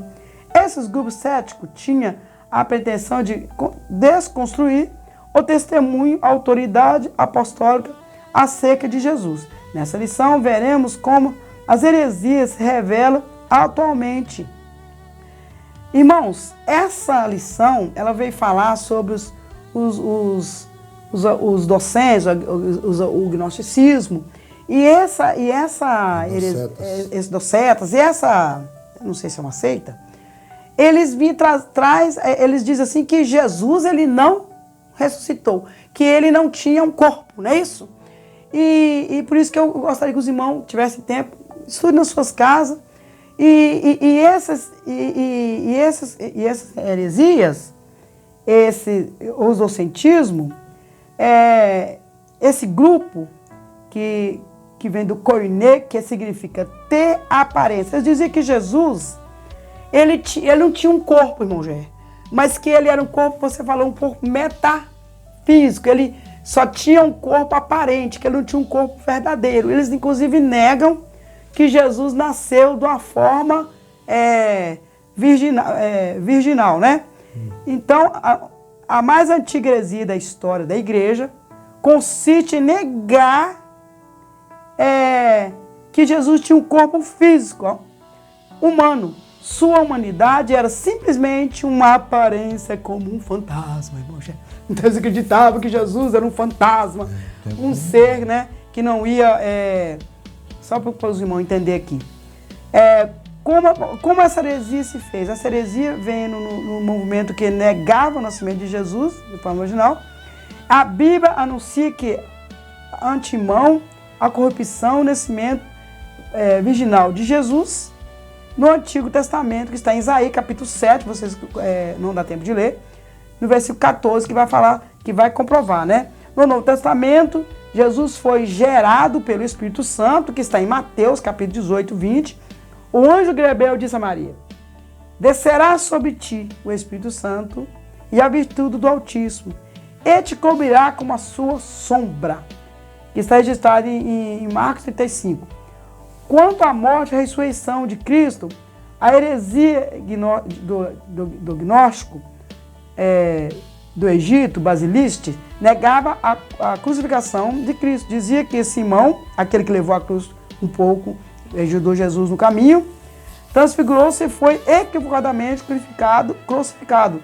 Esses grupos céticos tinham a pretensão de desconstruir o testemunho, a autoridade apostólica acerca de Jesus. Nessa lição, veremos como as heresias se revelam atualmente. Irmãos, essa lição, ela veio falar sobre os docentes, o gnosticismo, esses docetas, não sei se é uma seita, eles eles dizem assim que Jesus, ele não ressuscitou, que ele não tinha um corpo, não é isso? E por isso que eu gostaria que os irmãos tivessem tempo, estudem nas suas casas, e essas heresias, os docentismo, esse grupo que vem do koiné, que significa ter aparência. Eles diziam que Jesus, ele não tinha um corpo, irmão Gé, mas que ele era um corpo, você falou, um corpo metafísico. Ele só tinha um corpo aparente, que ele não tinha um corpo verdadeiro. Eles, inclusive, negam que Jesus nasceu de uma forma virginal, né? Então, a mais antiga heresia da história da igreja consiste em negar que Jesus tinha um corpo físico, humano. Sua humanidade era simplesmente uma aparência como um fantasma, irmão. Então eles acreditavam que Jesus era um fantasma, um ser, né, que não ia... Só para os irmãos entenderem aqui. Como essa heresia se fez? Essa heresia vem no movimento que negava o nascimento de Jesus, de forma original. A Bíblia anuncia que, antemão, a corrupção, o nascimento virginal de Jesus, no Antigo Testamento, que está em Isaías, capítulo 7, vocês não dá tempo de ler, no versículo 14, que vai falar, que vai comprovar, né? No Novo Testamento, Jesus foi gerado pelo Espírito Santo, que está em Mateus, capítulo 18, 20. O anjo Gabriel disse a Maria: descerá sobre ti o Espírito Santo e a virtude do Altíssimo, e te cobrirá com a sua sombra, que está registrado em Marcos 35. Quanto à morte e à ressurreição de Cristo, a heresia do gnóstico do Egito, Basiliste, negava a crucificação de Cristo. Dizia que Simão, aquele que levou a cruz um pouco, ajudou Jesus no caminho, transfigurou-se e foi equivocadamente crucificado.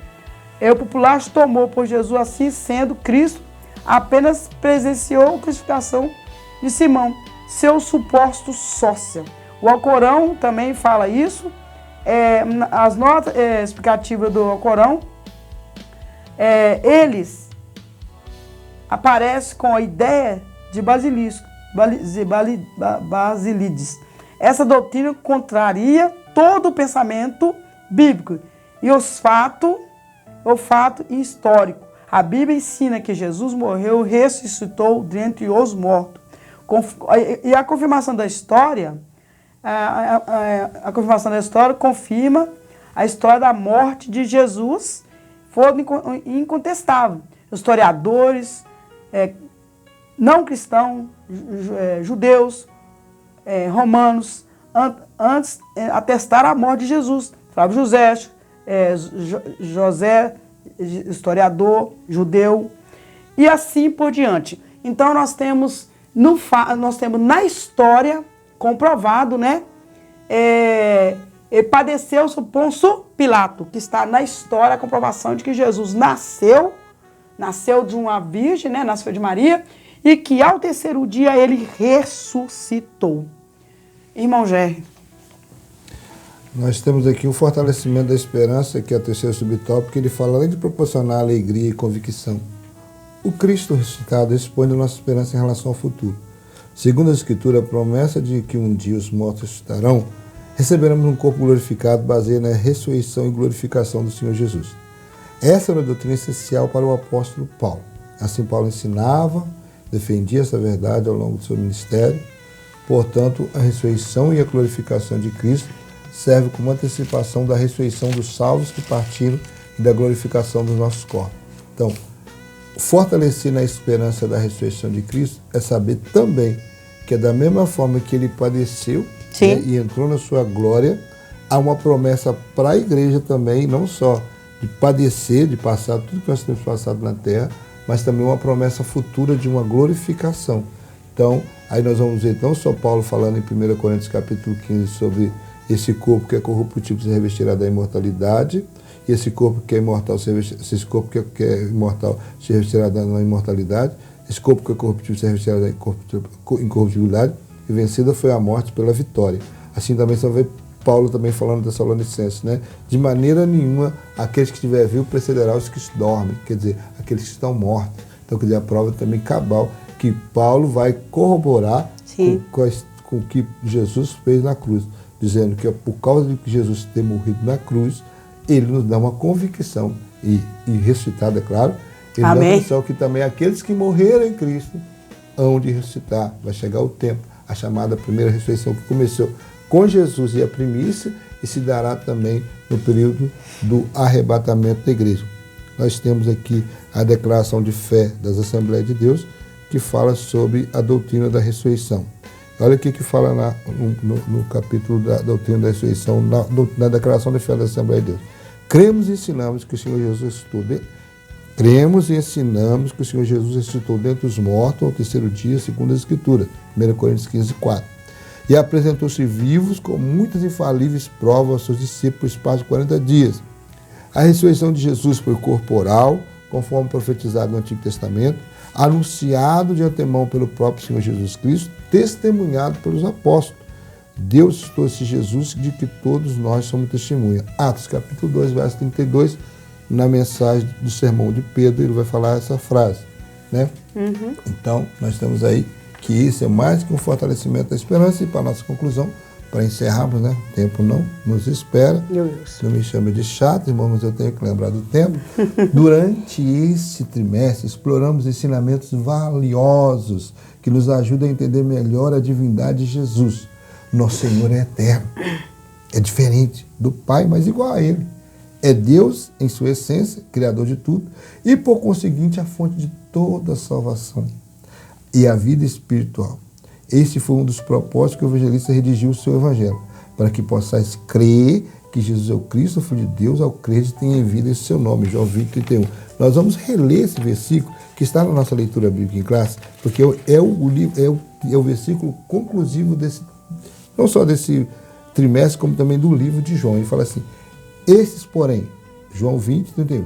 E o popular tomou por Jesus, assim sendo Cristo, apenas presenciou a crucificação de Simão, seu suposto sócio. O Alcorão também fala isso. As notas explicativas do Alcorão, eles aparece com a ideia de Basílides. Essa doutrina contraria todo o pensamento bíblico e o fato histórico. A Bíblia ensina que Jesus morreu e ressuscitou dentre os mortos. E a confirmação da história, confirma a história da morte de Jesus, foi incontestável. Historiadores, não cristãos, judeus, romanos, antes atestaram a morte de Jesus. Flávio José, historiador, judeu, e assim por diante. Então nós temos na história comprovado, né? Padeceu o Pôncio Pilato, que está na história a comprovação de que Jesus nasceu de uma virgem, né? Nasceu de Maria, e que ao terceiro dia ele ressuscitou. Irmão Gerry. Nós temos aqui o fortalecimento da esperança, que é o terceiro subtópico, ele fala além de proporcionar alegria e convicção. O Cristo ressuscitado expõe a nossa esperança em relação ao futuro. Segundo a Escritura, a promessa de que um dia os mortos ressuscitarão, receberemos um corpo glorificado baseado na ressurreição e glorificação do Senhor Jesus. Essa é uma doutrina essencial para o apóstolo Paulo. Assim, Paulo ensinava, defendia essa verdade ao longo do seu ministério. Portanto, a ressurreição e a glorificação de Cristo serve como antecipação da ressurreição dos salvos que partiram e da glorificação dos nossos corpos. Então, fortalecer na esperança da ressurreição de Cristo é saber também que é da mesma forma que ele padeceu, né, e entrou na sua glória, há uma promessa para a igreja também, não só de padecer, de passar tudo que nós temos passado na terra, mas também uma promessa futura de uma glorificação. Então, aí nós vamos ver não só Paulo falando em 1 Coríntios capítulo 15 sobre esse corpo que é corruptível se revestirá da imortalidade, e esse corpo que é imortal, esse corpo que é imortal se revestirá da imortalidade, esse corpo que é corruptível se revestirá da incorruptibilidade, e vencida foi a morte pela vitória. Assim também você vai ver Paulo também falando da Tessalonicenses, né? De maneira nenhuma, aqueles que estiver vivo precederá os que dormem, quer dizer, aqueles que estão mortos. Então, quer dizer, a prova também cabal que Paulo vai corroborar com o que Jesus fez na cruz, dizendo que por causa de Jesus ter morrido na cruz, ele nos dá uma convicção e ressuscitado, é claro, ele dá uma convicção que também aqueles que morreram em Cristo hão de ressuscitar. Vai chegar o tempo, a chamada primeira ressurreição que começou com Jesus e a primícia, e se dará também no período do arrebatamento da igreja. Nós temos aqui a declaração de fé das Assembleias de Deus, que fala sobre a doutrina da ressurreição. Olha o que fala no capítulo da doutrina da ressurreição, na declaração de fé da Assembleia de Deus. Cremos e ensinamos que o Senhor Jesus ressuscitou dentre os mortos ao terceiro dia, segundo a Escritura, 1 Coríntios 15, 4. E apresentou-se vivos com muitas infalíveis provas aos seus discípulos por espaço de 40 dias. A ressurreição de Jesus foi corporal, conforme profetizado no Antigo Testamento, anunciado de antemão pelo próprio Senhor Jesus Cristo, testemunhado pelos apóstolos. Deus trouxe Jesus de que todos nós somos testemunha. Atos capítulo 2, verso 32, na mensagem do sermão de Pedro, ele vai falar essa frase, né? Então, nós temos aí que isso é mais que um fortalecimento da esperança. E para a nossa conclusão, para encerrarmos, né? O tempo não nos espera. Não me chame de chato, irmão, mas eu tenho que lembrar do tempo. Durante esse trimestre, exploramos ensinamentos valiosos que nos ajudam a entender melhor a divindade de Jesus. Nosso Senhor é eterno. É diferente do Pai, mas igual a Ele. É Deus em sua essência, Criador de tudo, e por conseguinte a fonte de toda a salvação e a vida espiritual. Esse foi um dos propósitos que o evangelista redigiu o seu evangelho, para que possais crer que Jesus é o Cristo, o Filho de Deus, ao crer tem em vida esse seu nome, João 20, 31. Nós vamos reler esse versículo, que está na nossa leitura bíblica em classe, porque é o versículo conclusivo desse, não só desse trimestre, como também do livro de João. Ele fala assim, esses, porém, João 20, 31,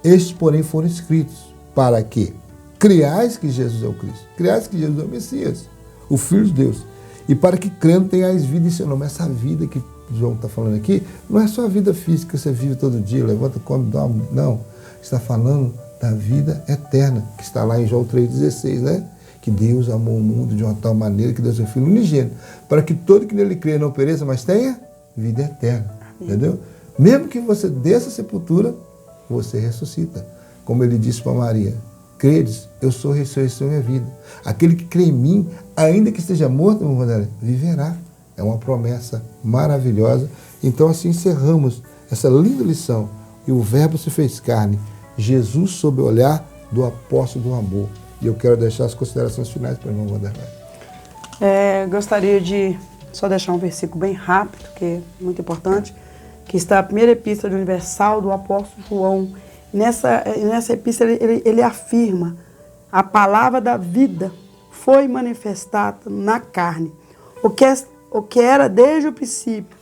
estes, porém, foram escritos para que creais que Jesus é o Cristo, creais que Jesus é o Messias, o Filho de Deus, e para que crendo tenhais vida em seu nome. Essa vida que João está falando aqui, não é só a vida física que você vive todo dia, levanta, come, dorme, não. Está falando da vida eterna, que está lá em João 3,16, né? Que Deus amou o mundo de uma tal maneira que deu seu Filho unigênito, para que todo que nele crê não pereça, mas tenha vida eterna. Amém. Entendeu? Mesmo que você desça a sepultura, você ressuscita. Como ele disse para Maria, credes, eu sou a ressurreição e a vida. Aquele que crê em mim, ainda que esteja morto, viverá. É uma promessa maravilhosa. Então assim encerramos essa linda lição. E o Verbo se fez carne. Jesus sob o olhar do apóstolo do amor. E eu quero deixar as considerações finais para o irmão Vanderlei. Gostaria de só deixar um versículo bem rápido, que é muito importante, que está a primeira epístola universal do apóstolo João. Nessa epístola ele afirma: a palavra da vida foi manifestada na carne. O que era desde o princípio,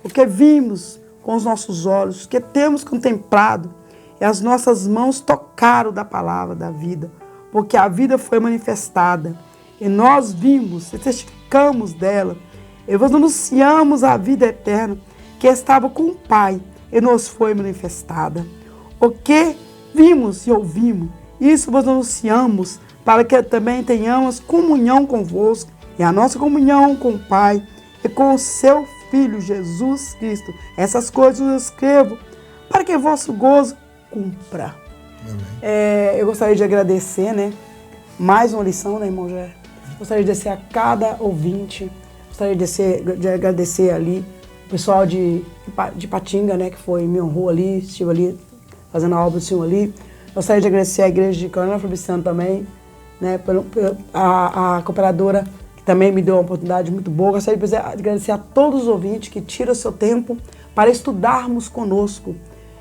o que vimos com os nossos olhos, o que temos contemplado, e as nossas mãos tocaram da palavra da vida, porque a vida foi manifestada, e nós vimos e testificamos dela, e vos anunciamos a vida eterna, que estava com o Pai, e nos foi manifestada. O que vimos e ouvimos, isso vos anunciamos, para que também tenhamos comunhão convosco, e a nossa comunhão com o Pai, e com o seu Filho Jesus Cristo. Essas coisas eu escrevo, para que vosso gozo cumpra. Eu gostaria de agradecer, né? Mais uma lição, né, irmão Jé? Gostaria de agradecer a cada ouvinte. Gostaria de agradecer ali o pessoal de Patinga, né? Que me honrou ali, estive ali fazendo a obra do Senhor ali. Gostaria de agradecer a igreja de Coronel Fabriciano também, né? A cooperadora que também me deu uma oportunidade muito boa. Gostaria de agradecer a todos os ouvintes que tiram o seu tempo para estudarmos conosco.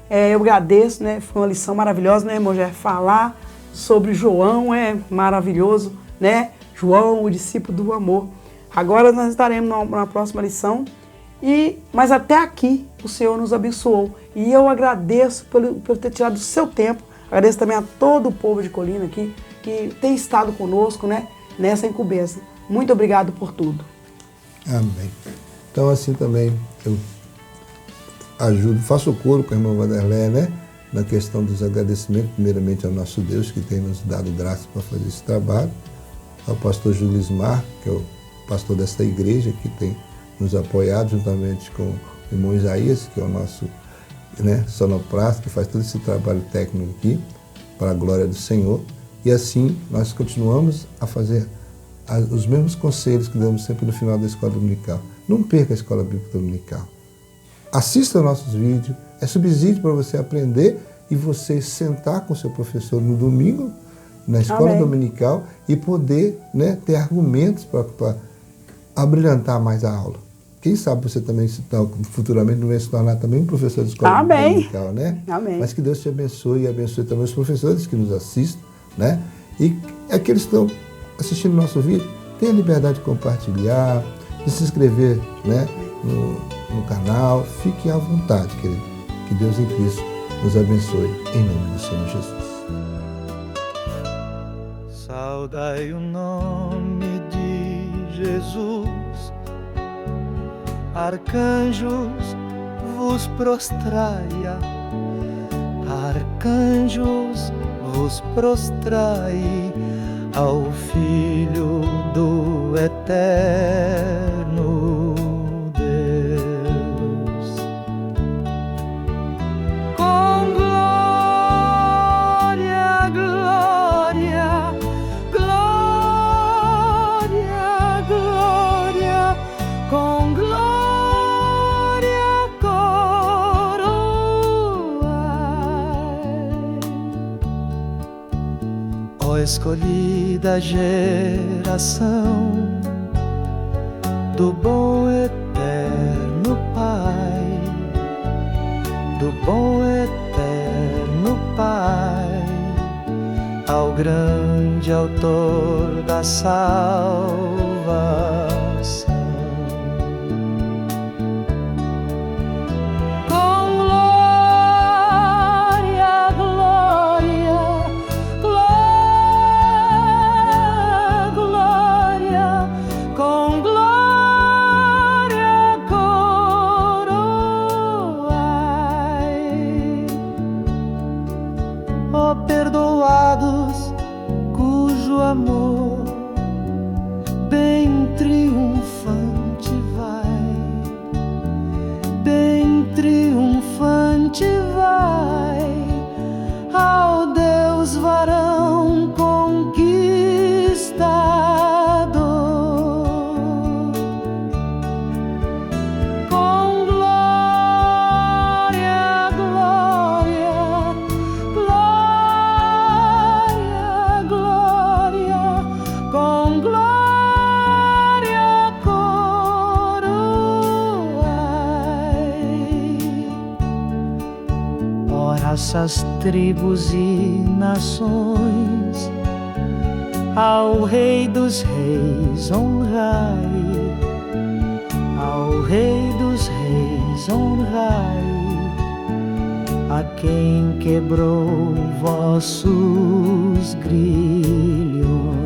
Eu agradeço, né? Foi uma lição maravilhosa, né, irmão Jé? Falar sobre João é maravilhoso, né? João, o discípulo do amor. Agora nós estaremos na próxima lição, mas até aqui o Senhor nos abençoou. E eu agradeço por ter tirado o seu tempo. Agradeço também a todo o povo de Colina aqui, que tem estado conosco, né, nessa incumbência. Muito obrigado por tudo. Amém. Então assim também eu faço o coro com a irmã Vanderlei, né? Na questão dos agradecimentos, primeiramente ao nosso Deus, que tem nos dado graça para fazer esse trabalho, ao pastor Júlio Ismar, que é o pastor desta igreja, que tem nos apoiado, juntamente com o irmão Isaías, que é o nosso, né, sonoplasta, que faz todo esse trabalho técnico aqui, para a glória do Senhor. E assim, nós continuamos a fazer os mesmos conselhos que damos sempre no final da escola dominical. Não perca a escola bíblica dominical. Assista aos nossos vídeos, é subsídio para você aprender e você sentar com o seu professor no domingo, na escola Amém. Dominical, e poder, né, ter argumentos para abrilhantar mais a aula. Quem sabe você também futuramente não vai se tornar também um professor de escola dominical, né? Amém. Mas que Deus te abençoe e abençoe também os professores que nos assistem, né? E aqueles que estão assistindo o nosso vídeo, tenha a liberdade de compartilhar, de se inscrever, né, no canal. Fique à vontade, querido. Que Deus em Cristo nos abençoe, em nome do Senhor Jesus. Saudai o nome de Jesus, arcanjos vos prostraia, arcanjos vos prostrai ao Filho do Eterno Deus. Com glória, glória, glória, glória, com glória coroai, ó escolhida geração do bom eterno Pai, do bom eterno Pai, ao grande autor da salvação. Com glória, glória, glória, glória, com glória coroai, ó perdoa abençoados cujo amor bem triunfante vai, bem triunfante vai ao Deus varão conquistador. Com glória, glória, glória, glória, com glória coroai. Ó raças, tribos e nações, ao Rei dos Reis honrai, ao Rei dos Reis honrai, a quem quebrou vossos grilhões.